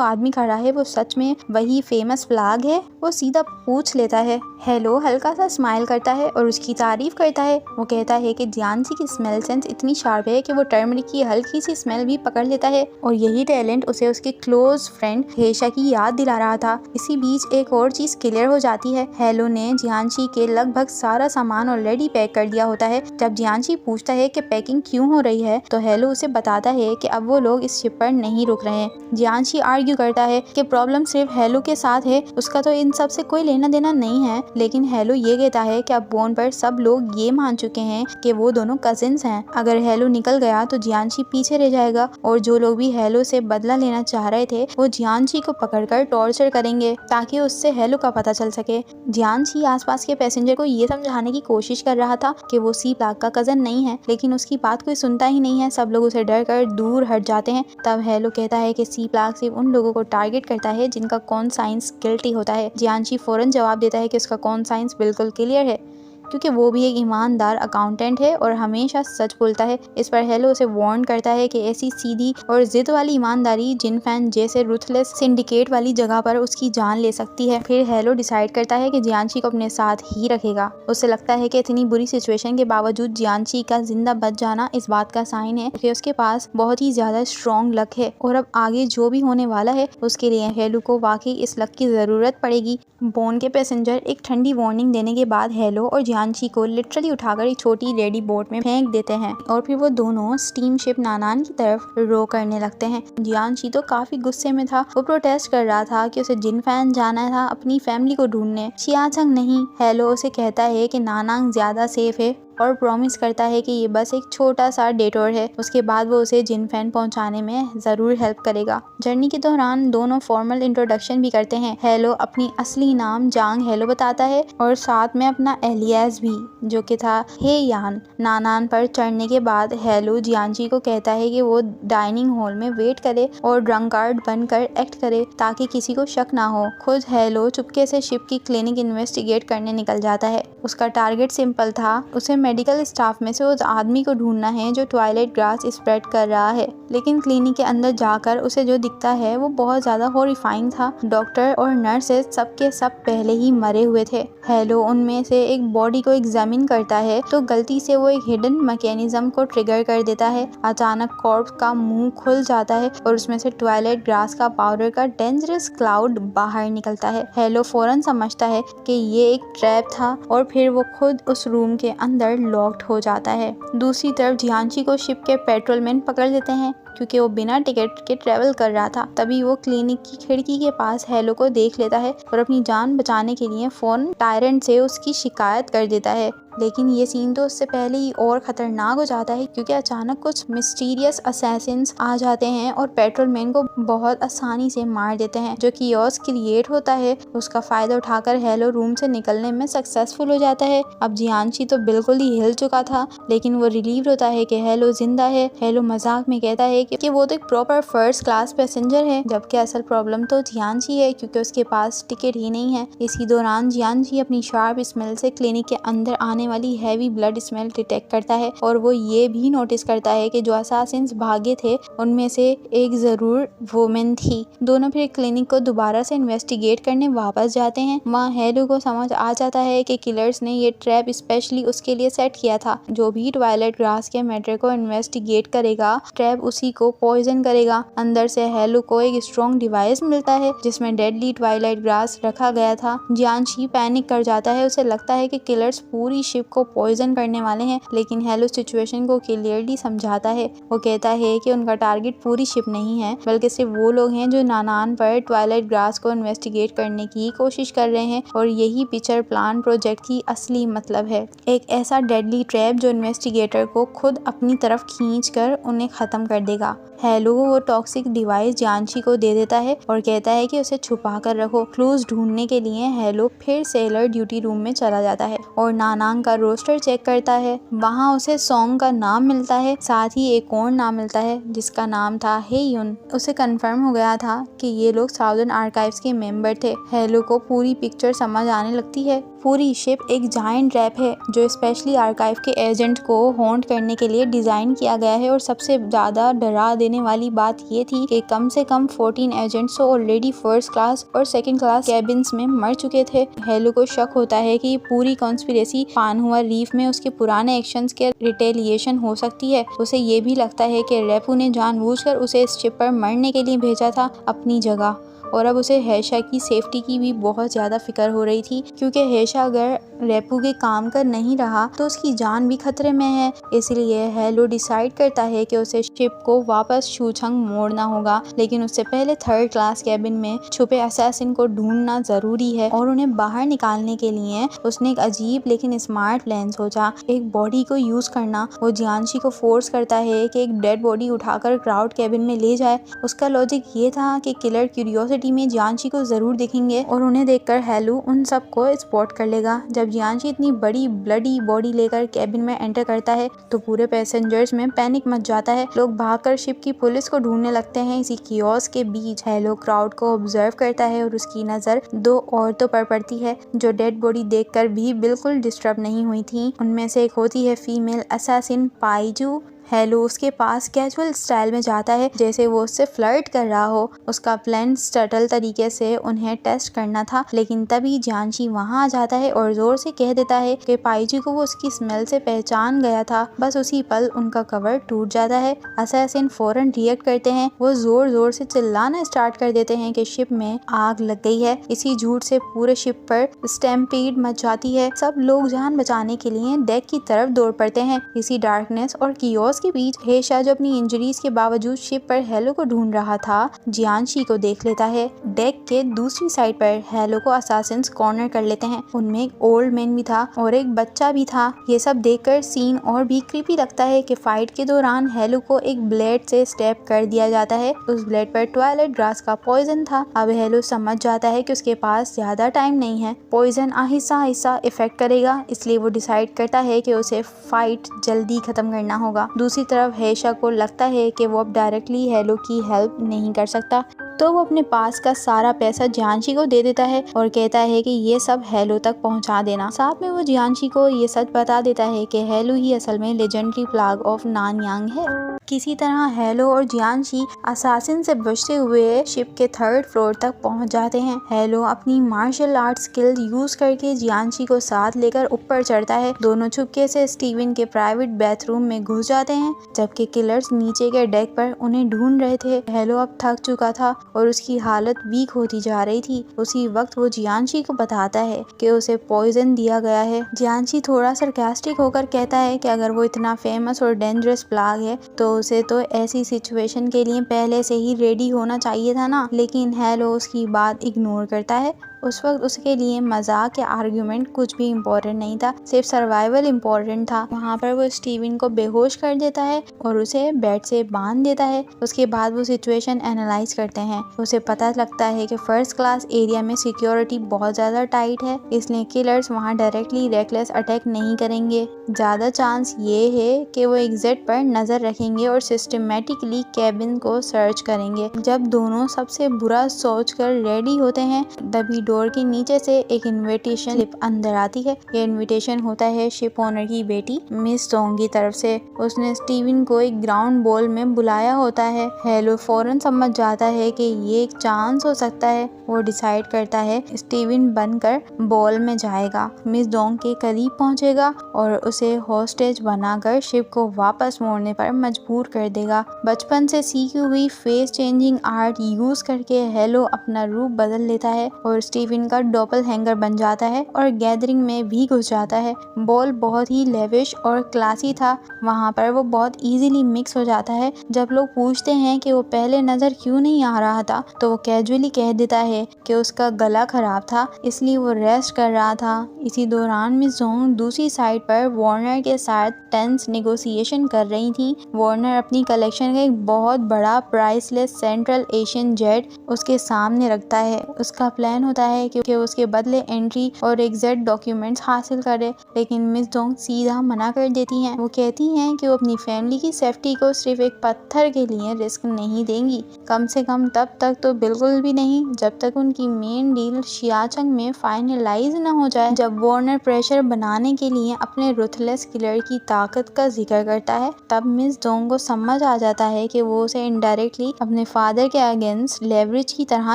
आदमी खड़ा है वो सच में वही फेमस फ्लैग है? वो सीधा पूछ लेता है। हेलो हल्का सा स्माइल करता है और उसकी तारीफ करता है। वो कहता है कि जियांशी की स्मेल सेंस इतनी शार्प है कि वो टर्मरिक की हल्की सी स्मेल भी पकड़ लेता है और यही टैलेंट उसे उसके क्लोज फ्रेंड हेशा की याद दिला रहा था। इसी बीच एक और चीज क्लियर हो जाती है। हेलो ने जियांशी के लगभग सारा सामान ऑलरेडी पैक कर दिया होता है। जब जियांशी पूछता है कि पैकिंग क्यों हो रही है तो हेलो उसे बताता है कि अब वो लोग इस शिप पर नहीं रुक रहे हैं। जियांशी आर्ग्यू करता है कि प्रॉब्लम सिर्फ हेलो के साथ है, उसका तो इन सब से कोई लेना देना नहीं है। लेकिन हेलो ये कहता है कि अब बोन पर सब लोग ये मान चुके हैं कि वो दोनों कजिन्स हैं। अगर हेलो निकल गया तो जियांशी पीछे रह जाएगा और जो लोग भी हेलो से बदला लेना चाह रहे थे वो जियांशी को पकड़कर टॉर्चर करेंगे ताकि उससे हेलो का पता चल सके। जियांशी आसपास के पैसेंजर को ये समझाने की कोशिश कर रहा था कि वो सी प्लाग का कजन नहीं है, लेकिन उसकी बात कोई सुनता ही नहीं है। सब लोग उसे डर कर दूर हट जाते हैं। तब हेलो कहता है कि सी प्लाग सिर्फ उन लोगों को टारगेट करता है जिनका कॉन्साइंस गिल्टी होता है। जियांशी फौरन जवाब देता है कि उसका कॉन्साइंस बिल्कुल क्लियर है क्योंकि वो भी एक ईमानदार अकाउंटेंट है और हमेशा सच बोलता है। इस पर हेलो उसे वार्न करता है कि ऐसी सीधी और जिद वाली ईमानदारी जिनफैन जैसे रुथलेस सिंडिकेट वाली जगह पर उसकी जान ले सकती है। फिर हेलो डिसाइड करता है कि जियांशी को अपने साथ ही रखेगा। उसे लगता है कि इतनी बुरी सिचुएशन के बावजूद जियांशी का जिंदा बच जाना इस बात का साइन है कि उसके पास बहुत ही ज्यादा स्ट्रॉन्ग लक है और अब आगे जो भी होने वाला है उसके लिए हेलो को वाकई इस लक की जरूरत पड़ेगी। बोन के पैसेंजर एक ठंडी वार्निंग देने के बाद हेलो और जियांशी को लिटरली उठाकर एक छोटी रेडी बोट में फेंक देते हैं और फिर वो दोनों स्टीम शिप नानान की तरफ रो करने लगते हैं। जियांशी तो काफी गुस्से में था। वो प्रोटेस्ट कर रहा था कि उसे जिनफैन जाना था अपनी फैमिली को ढूंढने, शियाचंग नहीं। हेलो उसे कहता है कि नानांग ज्यादा सेफ है और प्रॉमिस करता है कि ये बस एक छोटा सा डेटोर है। उसके बाद वो उसे जिनफैन पहुंचाने में जरूर हेल्प करेगा। जर्नी के दौरान दोनों फॉर्मल इंट्रोडक्शन भी करते हैं। हेलो अपनी असली नाम जांग हेलो बताता है और साथ में अपना एलियास भी जो कि था हे यान। नानान पर चढ़ने के बाद हेलो जियांशी को कहता है कि वो डाइनिंग हॉल में वेट करे और ड्रंकार्ड बनकर एक्ट करे ताकि किसी को शक ना हो। खुद हेलो चुपके से शिप की क्लिनिक इन्वेस्टिगेट करने निकल जाता है। उसका टारगेट सिंपल था, उसे मेडिकल स्टाफ में से उस आदमी को ढूंढना है जो ट्वाइलाइट ग्रास स्प्रेड कर रहा है। लेकिन क्लिनिक के अंदर जाकर उसे जो दिखता है वो बहुत ज्यादा हॉरिफाइंग था। डॉक्टर और नर्सेस सबके सब पहले ही मरे हुए थे। हेलो उनमें से एक बॉडी को एग्जामिन करता है तो गलती से वो एक हिडन मैकेनिज्म को ट्रिगर कर देता है। अचानक कॉर्प्स का मुंह खुल जाता है और उसमें से ट्वाइलाइट ग्रास का पाउडर का डेंजरस क्लाउड बाहर निकलता है। हेलो फौरन समझता है कि ये एक ट्रैप था और फिर वो खुद उस रूम के अंदर लॉक्ड हो जाता है। दूसरी तरफ जियांशी को शिप के पेट्रोलमैन पकड़ लेते हैं क्योंकि वो बिना टिकट के ट्रेवल कर रहा था। तभी वो क्लिनिक की खिड़की के पास हेलो को देख लेता है और अपनी जान बचाने के लिए फोन टायरेंट से उसकी शिकायत कर देता है। लेकिन ये सीन तो उससे पहले ही और खतरनाक हो जाता है क्योंकि अचानक कुछ मिस्टीरियस असैसिन्स आ जाते हैं और पेट्रोलमैन को बहुत आसानी से मार देते हैं। जो कियोस्क क्रिएट होता है उसका फायदा उठाकर हेलो रूम से निकलने में सक्सेसफुल हो जाता है। अब जियांशी तो बिल्कुल ही हिल चुका था लेकिन वो रिलीव होता है कि हेलो जिंदा है। हेलो मजाक में कहता है कि वो तो एक प्रॉपर फर्स्ट क्लास पैसेंजर है, जबकि असल प्रॉब्लम तो जियांशी है क्योंकि उसके पास टिकट ही नहीं है। इसी दौरान जियांशी अपनी शार्प स्मेल से क्लिनिक के अंदर आने वाली हैवी ब्लड स्मेल डिटेक्ट करता है और वो ये भी नोटिस करता है कि जो असासिन्स भागे थे उनमें से एक जरूर वुमेन थी। दोनों फिर क्लिनिक को दोबारा से इन्वेस्टिगेट करने वापस जाते हैं। वहाँ हेलो को समझ आ जाता है कि किलर्स ने ये ट्रैप स्पेशली उसके लिए सेट किया था। जो भी ट्वाइलाइट ग्रास के मैटर को इन्वेस्टिगेट करेगा ट्रैप उसी को पॉइजन करेगा। अंदर से हेलो को एक स्ट्रॉन्ग डिवाइस मिलता है जिसमें डेडली ट्वाइलाइट ग्रास रखा गया था। जियांशी पैनिक कर जाता है। उसे लगता है कि किलर्स पूरी शिप को पॉइजन करने वाले हैं, लेकिन हेलो सिचुएशन को क्लियरली समझाता है। वो कहता है कि उनका टारगेट पूरी शिप नहीं है बल्कि सिर्फ वो लोग हैं जो नानान पर ट्वाइलाइट ग्रास को इन्वेस्टिगेट करने की कोशिश कर रहे हैं और यही पिक्चर प्लान प्रोजेक्ट की असली मतलब है। एक ऐसा डेडली ट्रैप जो इन्वेस्टिगेटर को खुद अपनी तरफ खींचकर उन्हें खत्म कर देगा। जाएगा। हेलो वो टॉक्सिक डिवाइस जियांशी को दे देता है और कहता है कि उसे छुपा कर रखो। क्लूज ढूंढने के लिए हेलो फिर सेलर ड्यूटी रूम में चला जाता है और नानांग का रोस्टर चेक करता है। वहाँ उसे सॉन्ग का नाम मिलता है, साथ ही एक और नाम मिलता है जिसका नाम था हेयुन। उसे कंफर्म हो गया था कि ये लोग साउदर्न आर्काइव्स के मेंबर थे। हेलो को पूरी पिक्चर समझ आने लगती है। पूरी शिप एक जायंट ट्रैप है जो स्पेशली आर्काइव के एजेंट को हॉन्ट करने के लिए डिजाइन किया गया है। और सबसे ज्यादा डरा देने वाली बात ये थी कि कम से कम 14 एजेंट्स ऑलरेडी फर्स्ट क्लास और सेकंड क्लास कैबिन्स में मर चुके थे। हेलो को शक होता है कि पूरी कॉन्स्पिरेसी पानहुआ रीफ में उसके पुराने एक्शंस के रिटेलिएशन हो सकती है। उसे ये भी लगता है कि रेपू ने जानबूझकर उसे इस शिप पर मरने के लिए भेजा था अपनी जगह। और अब उसे हेशा की सेफ्टी की भी बहुत ज़्यादा फिक्र हो रही थी, क्योंकि हेशा अगर रेपू के काम कर नहीं रहा तो उसकी जान भी खतरे में है। इसलिए हेलो डिसाइड करता है कि उसे शिप को वापस शूछंग मोड़ना होगा, लेकिन उससे पहले थर्ड क्लास कैबिन में छुपे असैसिन को ढूंढना जरूरी है। और उन्हें बाहर निकालने के लिए उसने एक अजीब लेकिन स्मार्ट प्लान सोचा, एक बॉडी को यूज करना। वो जियांशी को फोर्स करता है कि एक डेड बॉडी उठाकर क्राउड कैबिन में ले जाए। उसका लॉजिक ये था कि किलर क्यूरियोसिटी में जियांशी को जरूर देखेंगे और उन्हें देखकर हेलो उन सबको स्पॉट कर लेगा। जब जियांशी इतनी बड़ी ब्लडी बॉडी लेकर कैबिन में एंटर करता है तो पूरे पैसेंजर्स में पैनिक मच जाता है। लोग भागकर शिप की पुलिस को ढूंढने लगते हैं। इसी कियोस्क के बीच हेलो क्राउड को ऑब्जर्व करता है और उसकी नजर दो औरतों पर पड़ती है जो डेड बॉडी देखकर भी बिल्कुल डिस्टर्ब नहीं हुई थी। उनमें से एक होती है फीमेल असैसिन पाइजू। हेलो उसके पास कैजुअल स्टाइल में जाता है जैसे वो उससे फ्लर्ट कर रहा हो। उसका प्लान स्टटल तरीके से उन्हें टेस्ट करना था, लेकिन तभी जियांशी वहां आ जाता है और जोर से कह देता है कि पाइजी को वो उसकी स्मेल से पहचान गया था। बस उसी पल उनका कवर टूट जाता है। असैसिन फौरन रिएक्ट करते हैं। वो जोर जोर से चिल्लाना स्टार्ट कर देते हैं कि शिप में आग लग गई है। इसी झूठ से पूरे शिप पर स्टैम्पीड मच जाती है। सब लोग जान बचाने के लिए डेक की तरफ दौड़ पड़ते हैं। इसी डार्कनेस और कियोस्क के बीच हेशा जो अपनी इंजरीज के बावजूद शिप पर हेलो को ढूंढ रहा था, जियांशी को देख लेता है। डेक के दूसरी साइड पर हेलो को असासिन्स कॉर्नर कर लेते हैं। उनमें एक ओल्ड मैन भी था और एक बच्चा भी था। ये सब देखकर सीन और भी क्रीपी लगता है कि फाइट के दौरान हेलो को एक ब्लेड से स्टैब कर दिया जाता है। उस ब्लेड पर ट्वाइलाइट ग्रास का पॉइजन था। अब हेलो समझ जाता है कि उसके पास ज्यादा टाइम नहीं है। पॉइजन आहिस्ता आहिस्ता इफेक्ट करेगा, इसलिए वो डिसाइड करता है कि उसे फाइट जल्दी खत्म करना होगा। दूसरी तरफ हेशा को लगता है कि वो अब डायरेक्टली हेलो की हेल्प नहीं कर सकता, तो वो अपने पास का सारा पैसा जियांशी को दे देता है और कहता है कि ये सब हेलो तक पहुंचा देना। साथ में वो जियांशी को ये सच बता देता है कि हेलो ही असल में लेजेंडरी प्लाग ऑफ नानयांग है। किसी तरह हेलो और जियांशी असासिन से बचते हुए शिप के थर्ड फ्लोर तक पहुंच जाते हैं। हेलो अपनी मार्शल आर्ट स्किल यूज करके जियांशी को साथ लेकर ऊपर चढ़ता है। दोनों चुपके से स्टीवन के प्राइवेट बाथरूम में घुस जाते हैं, जबकि किलर्स नीचे के डेक पर उन्हें ढूंढ रहे थे। हेलो अब थक चुका था और उसकी हालत वीक होती जा रही थी। उसी वक्त वो जियांशी को बताता है कि उसे पॉइजन दिया गया है। जियांशी थोड़ा सरकास्टिक होकर कहता है कि अगर वो इतना फेमस और डेंजरस प्लाग है तो उसे तो ऐसी सिचुएशन के लिए पहले से ही रेडी होना चाहिए था ना। लेकिन हेलो उसकी बात इग्नोर करता है। उस वक्त उसके लिए मजाक या आर्ग्यूमेंट कुछ भी इम्पोर्टेंट नहीं था, सिर्फ सर्वाइवल इम्पोर्टेंट था। वहाँ पर वो स्टीवन को बेहोश कर देता है और उसे बेड से बांध देता है। उसके बाद वो सिचुएशन एनालाइज करते हैं। उसे पता लगता है कि फर्स्ट क्लास एरिया में सिक्योरिटी बहुत ज़्यादा टाइट है, इसलिए किलर्स वहाँ डायरेक्टली रेकलेस अटैक नहीं करेंगे। ज़्यादा चांस ये है कि वो एग्जिट पर नज़र रखेंगे और सिस्टमेटिकली कैबिन को सर्च करेंगे। जब दोनों सबसे बुरा सोचकर रेडी होते हैं, तभी डोर के नीचे से एक इनविटेशन स्लिप अंदर आती है। ये इनविटेशन होता है शिप ओनर की बेटी मिस जोंग की तरफ से। उसने स्टीवन को एक ग्राउंड बॉल में बुलाया होता है। हेलो फौरन समझ जाता है कि ये एक चांस हो सकता है। वो डिसाइड करता है स्टीवन बनकर बॉल में जाएगा, मिस जोंग के करीब पहुंचेगा और उसे हॉस्टेज बनाकर शिप को वापस मोड़ने पर मजबूर कर देगा। बचपन से सीखी हुई फेस चेंजिंग आर्ट यूज करके हेलो अपना रूप बदल लेता है और स्टीवन का डॉपलहैंगर बन जाता है और गैदरिंग में भी घुस जाता है। बॉल बहुत ही लेविश और क्लासी था, वहाँ पर वो बहुत इजीली मिक्स हो जाता है। जब लोग पूछते हैं कि वो पहले नजर क्यों नहीं आ रहा था, तो वो कैजुअली कह देता है कि उसका गला खराब था, इसलिए वो रेस्ट कर रहा था। इसी दौरान मिस जोंग दूसरी साइड पर वार्नर के साथ टेंस नेगोशिएशन कर रही थी। वार्नर अपनी कलेक्शन का एक बहुत बड़ा प्राइसलेस सेंट्रल एशियन जेट उसके सामने रखता है। उसका प्लान होता है कि उसके बदले एंट्री और एग्जैक्ट डॉक्यूमेंट्स हासिल करे, लेकिन मिस जोंग सीधा मना कर देती हैं। वो कहती हैं कि वो अपनी फैमिली की सेफ्टी को सिर्फ एक पत्थर के लिए रिस्क नहीं देंगी, कम से कम तब तक तो बिल्कुल भी नहीं जब तक उनकी मेन डील शियाचंग में फाइनलाइज न हो जाए। जब वार्नर प्रेशर बनाने के लिए अपने रुथलेस किलर की ताकत का जिक्र करता है, तब मिस जोंग को समझ आ जाता है कि वो उसे इनडायरेक्टली अपने फादर के अगेंस्ट लेवरेज की तरह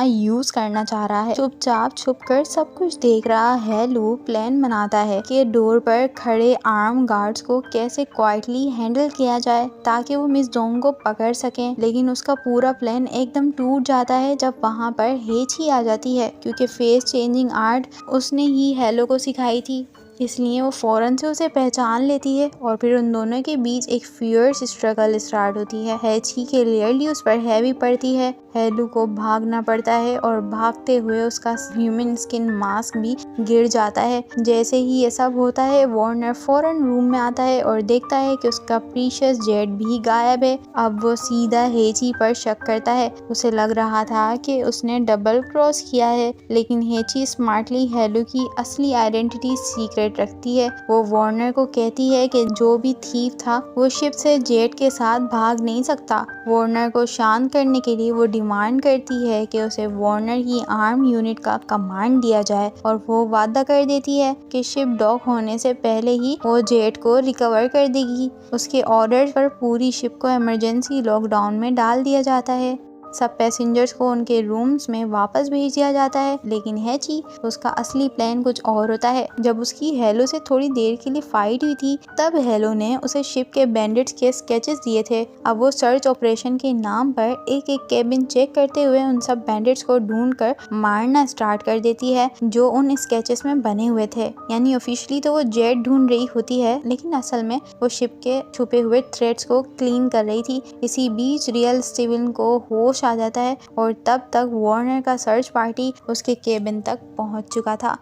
यूज करना चाह रहा है। चुपचाप छुपकर सब कुछ देख रहा है लू प्लान बनाता है कि डोर पर खड़े आर्म गार्ड्स को कैसे क्वाइटली हैंडल किया जाए ताकि वो मिस जोंग को पकड़ सकें, लेकिन उसका पूरा प्लान एकदम टूट जाता है जब वहाँ पर हेची आ जाती है, क्योंकि फेस चेंजिंग आर्ट उसने ही हेलो को सिखाई थी, इसलिए वो फौरन से उसे पहचान लेती है और फिर उन दोनों के बीच एक फियर्स स्ट्रगल स्टार्ट होती है। हेची क्लियरली उस पर हैवी पड़ती है। हेलू को भागना पड़ता है और भागते हुए उसका ह्यूमन स्किन मास्क भी गिर जाता है। जैसे ही ये सब होता है, वार्नर फौरन रूम में आता है और देखता है कि उसका प्रीशियस जेट भी गायब है। अब वो सीधा हेची पर शक करता है। उसे लग रहा था कि उसने डबल क्रॉस किया है, लेकिन हेची स्मार्टली हेलू की असली आइडेंटिटी सीक्रेट रखती है। वो वार्नर को कहती है कि जो भी थीफ था वो शिप से जेट के साथ भाग नहीं सकता। वार्नर को शांत करने के लिए वो डिमांड करती है कि उसे वार्नर की आर्म यूनिट का कमांड दिया जाए और वो वादा कर देती है कि शिप डॉक होने से पहले ही वो जेट को रिकवर कर देगी। उसके ऑर्डर पर पूरी शिप को इमरजेंसी लॉकडाउन में डाल दिया जाता है। सब पैसेंजर्स को उनके रूम्स में वापस भेज दिया जाता है, लेकिन हेची उसका असली प्लान कुछ और होता है। जब उसकी हेलो से थोड़ी देर के लिए फाइट हुई थी, तब हेलो ने उसे शिप के बैंडिट्स के स्केचेस दिए थे। अब वो सर्च ऑपरेशन के नाम पर एक एक केबिन चेक करते हुए उन सब बैंडिट्स को ढूंढकर मारना स्टार्ट कर देती है जो उन स्केचेस में बने हुए थे। यानी ऑफिशियली तो वो जेट ढूंढ रही होती है, लेकिन असल में वो शिप के छुपे हुए थ्रेड्स को क्लीन कर रही थी। इसी बीच रियल स्टीवन को होश आ जाता है और तब तक वार्नर का सर्च पार्टी उसके केबिन तक पहुंच चुका था।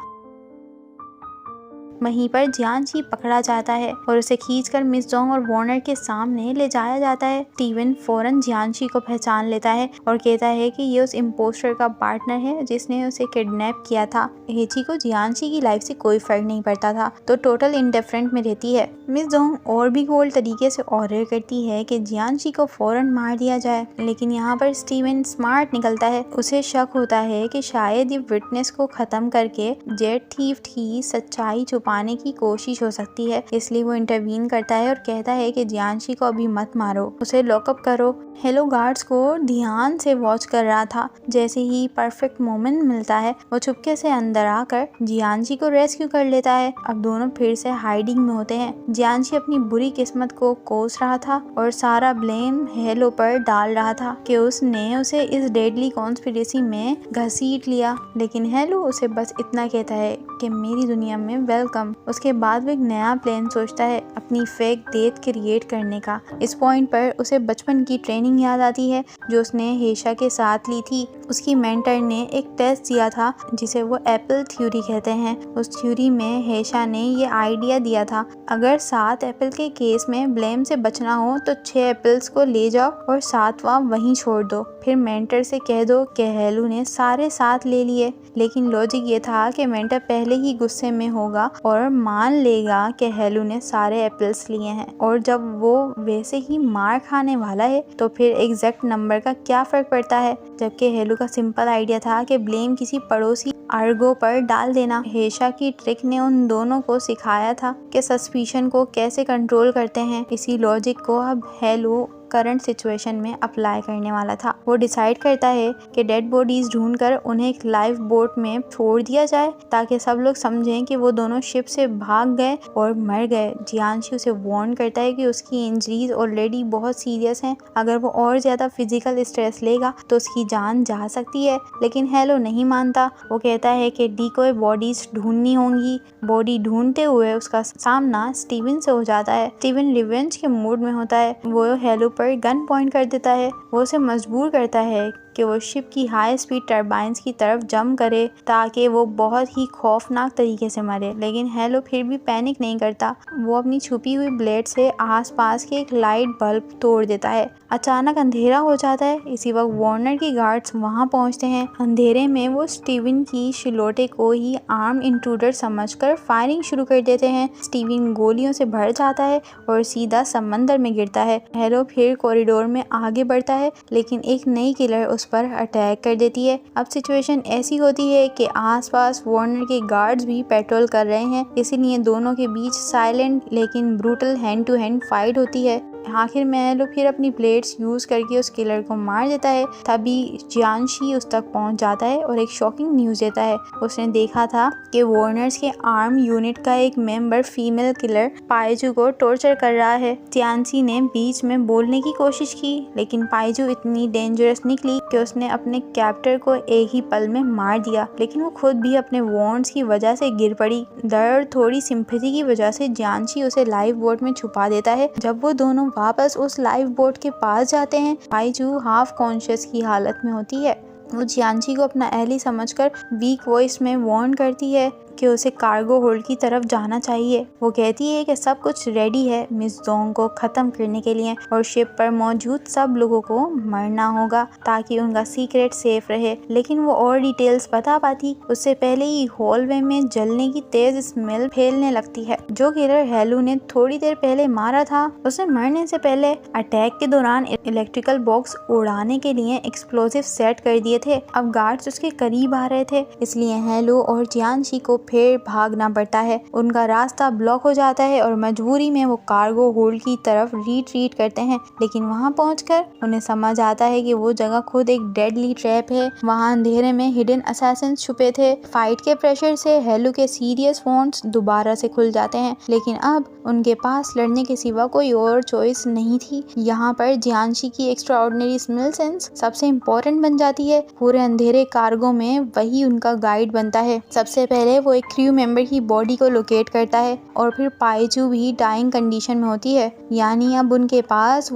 वहीं पर जियांशी पकड़ा जाता है और उसे खींचकर मिस जोंग और वार्नर के सामने ले जाया जाता है। स्टीवन फौरन जियांशी को पहचान लेता है और कहता है कि ये उस इम्पोस्टर का पार्टनर है जिसने उसे किडनैप किया था। हेची को जियांशी की लाइफ से कोई फर्क नहीं पड़ता था, तो टोटल इंडिफरेंट में रहती है। मिस जोंग और भी गोल्ड तरीके से ऑर्डर करती है कि जियांशी को फौरन मार दिया जाए, लेकिन यहाँ पर स्टीवन स्मार्ट निकलता है। उसे शक होता है कि शायद ये विटनेस को खत्म करके जेट थीफ की सच्चाई पाने की कोशिश हो सकती है, इसलिए वो इंटरवीन करता है और कहता है कि जियांशी को अभी मत मारो, उसे लॉकअप करो। हेलो गार्ड्स को ध्यान से वॉच कर रहा था। जैसे ही परफेक्ट मोमेंट मिलता है, वो चुपके से अंदर आकर जियांशी को रेस्क्यू कर लेता है। अब दोनों फिर से हाइडिंग में होते हैं। जियांशी अपनी बुरी किस्मत को कोस रहा था और सारा ब्लेम हेलो पर डाल रहा था कि उसने उसे इस डेडली कॉन्स्पिरेसी में घसीट लिया, लेकिन हेलो उसे बस इतना कहता है कि मेरी दुनिया में वेलकम। उसके बाद वो एक नया प्लान सोचता है अपनी फेक डेथ क्रिएट करने का। इस पॉइंट पर उसे बचपन की ट्रेनिंग याद आती है जो उसने हेशा के साथ ली थी। उसकी मेंटर ने एक टेस्ट दिया था जिसे वो एप्पल थ्योरी कहते हैं। उस थ्योरी में हेशा ने ये आइडिया दिया था, अगर 7 एप्पल के केस में ब्लेम से बचना हो तो 6 एप्पल्स को ले जाओ और 7वां वहीं छोड़ दो। फिर मेंटर से कह दो कि हेलू ने सारे 7 ले लिए, लेकिन लॉजिक ये था कि मेंटर पहले ही गुस्से में होगा और मान लेगा कि हेलू ने सारे एप्पल्स लिए हैं, और जब वो वैसे ही मार खाने वाला है तो फिर एग्जैक्ट नंबर का क्या फर्क पड़ता है। जबकि हेलू का सिंपल आइडिया था कि ब्लेम किसी पड़ोसी आर्गो पर डाल देना। हेशा की ट्रिक ने उन दोनों को सिखाया था कि सस्पिशन को कैसे कंट्रोल करते हैं। इसी लॉजिक को अब हेलू करंट सिचुएशन में अप्लाई करने वाला था। वो डिसाइड करता है कि डेड बॉडीज ढूंढकर उन्हें एक लाइफ बोट में छोड़ दिया जाए ताकि सब लोग समझें कि वो दोनों शिप से भाग गए और मर गए। जियांशी उसे वार्न करता है कि उसकी इंजरीज ऑलरेडी बहुत सीरियस हैं, अगर वो और ज्यादा फिजिकल स्ट्रेस लेगा तो उसकी जान जा सकती है। लेकिन हेलो नहीं मानता। वो कहता है कि डिकोय बॉडीज ढूंढनी होंगी। बॉडी ढूंढते हुए उसका सामना स्टीवन से हो जाता है। स्टीवन रिवेंज के मूड में होता है। वो हेलो पर गन पॉइंट कर देता है। वो उसे मजबूर करता है कि वो शिप की हाई स्पीड टर्बाइंस की तरफ जंप करे ताकि वो बहुत ही खौफनाक तरीके से मरे। लेकिन हेलो फिर भी पैनिक नहीं करता। वो अपनी छुपी हुई ब्लेड से आसपास के एक लाइट बल्ब तोड़ देता है। अचानक अंधेरा हो जाता है। इसी वक्त वार्नर की गार्ड्स वहां पहुंचते हैं। अंधेरे में वो स्टीवन की शिलोटे को ही आर्म इंट्रूडर समझकर फायरिंग शुरू कर देते हैं। स्टीवन गोलियों से भर जाता है और सीधा समंदर में गिरता है। हेलो फिर कॉरिडोर में आगे बढ़ता है, लेकिन एक नई किलर उस पर अटैक कर देती है। अब सिचुएशन ऐसी होती है कि आसपास वार्नर के गार्ड्स भी पेट्रोल कर रहे हैं, इसीलिए दोनों के बीच साइलेंट लेकिन brutal hand to hand fight होती है। आखिर में हेलो फिर अपनी ब्लेड्स यूज करके उस किलर को मार देता है। तभी जियांशी उस तक पहुंच जाता है और एक शॉकिंग न्यूज देता है। उसने देखा था कि वार्नर्स के आर्म यूनिट का एक मेंबर फीमेल किलर पाइजू को टॉर्चर कर रहा है। जियांशी ने बीच में बोलने की कोशिश की, लेकिन पाइजू इतनी डेंजरस निकली कि उसने अपने कैप्टर को एक ही पल में मार दिया। लेकिन वो खुद भी अपने वॉन्ड्स की वजह से गिर पड़ी। दर्द और थोड़ी सिंपैथी की वजह से जियांशी उसे लाइफ बोट में छुपा देता है। जब वो दोनों वापस उस लाइफ बोट के पास जाते हैं, पाइजू हाफ कॉन्शियस की हालत में होती है। वो जियांशी को अपना एली समझकर वीक वॉइस में वार्न करती है कि उसे कार्गो होल्ड की तरफ जाना चाहिए। वो कहती है कि सब कुछ रेडी है मिस जोंग को खत्म करने के लिए और शिप पर मौजूद सब लोगों को मरना होगा ताकि उनका सीक्रेट सेफ रहे। लेकिन वो और डिटेल्स बता पाती उससे पहले ही हॉलवे में जलने की तेज स्मेल फैलने लगती है। जो किलर हेलो ने थोड़ी देर पहले मारा था, उसने मरने से पहले अटैक के दौरान इलेक्ट्रिकल बॉक्स उड़ाने के लिए एक्सप्लोसिव सेट कर दिए थे। अब गार्ड्स उसके करीब आ रहे थे, इसलिए हेलो और जियांशी को फिर भागना पड़ता है। उनका रास्ता ब्लॉक हो जाता है और मजबूरी में वो कार्गो होल्ड की तरफ रिट्रीट करते हैं। लेकिन वहां पहुंचकर उन्हें समझ आता है कि वो जगह खुद एक डेडली ट्रैप है। वहां अंधेरे में हिडन असैसिन्स छुपे थे। फाइट के प्रेशर से हेलो के सीरियस वॉन्ड्स दोबारा से खुल जाते हैं, लेकिन अब उनके पास लड़ने के सिवा कोई और चॉइस नहीं थी। यहाँ पर जियांशी की एक्स्ट्राऑर्डिनरी स्मेल सेंस सबसे इम्पोर्टेंट बन जाती है। पूरे अंधेरे कार्गो में वही उनका गाइड बनता है। सबसे पहले वो एक क्रू मेंबर की बॉडी को लोकेट करता है और फिर पाइजू भी डाइंग कंडीशन में होती है। यानी अब उनके पास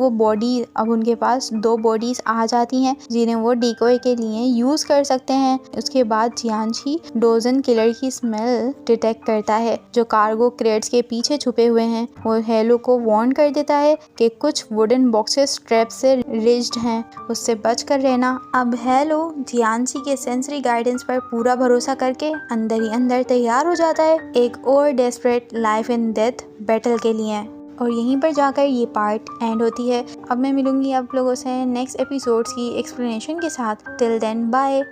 दो बॉडीज आ जाती हैं जिन्हें वो डिकोय के लिए यूज कर सकते हैं। उसके बाद जियांशी डोजन किलर की स्मेल डिटेक्ट करता है जो कार्गो क्रेट्स के पीछे छुपे हुए हैं। वो हेलो को वार्न कर देता है कि कुछ वुडन बॉक्सेस स्ट्रैप से रिज्ड हैं, उससे बच कर रहना। अब हेलो जियांशी के सेंसरी गाइडेंस पर पूरा भरोसा करके अंदर ही अंदर तैयार हो जाता है एक और desperate life and death battle के लिए। और यहीं पर जाकर ये पार्ट एंड होती है। अब मैं मिलूंगी आप लोगों से नेक्स्ट एपिसोड्स की एक्सप्लेनेशन के साथ। Till then bye.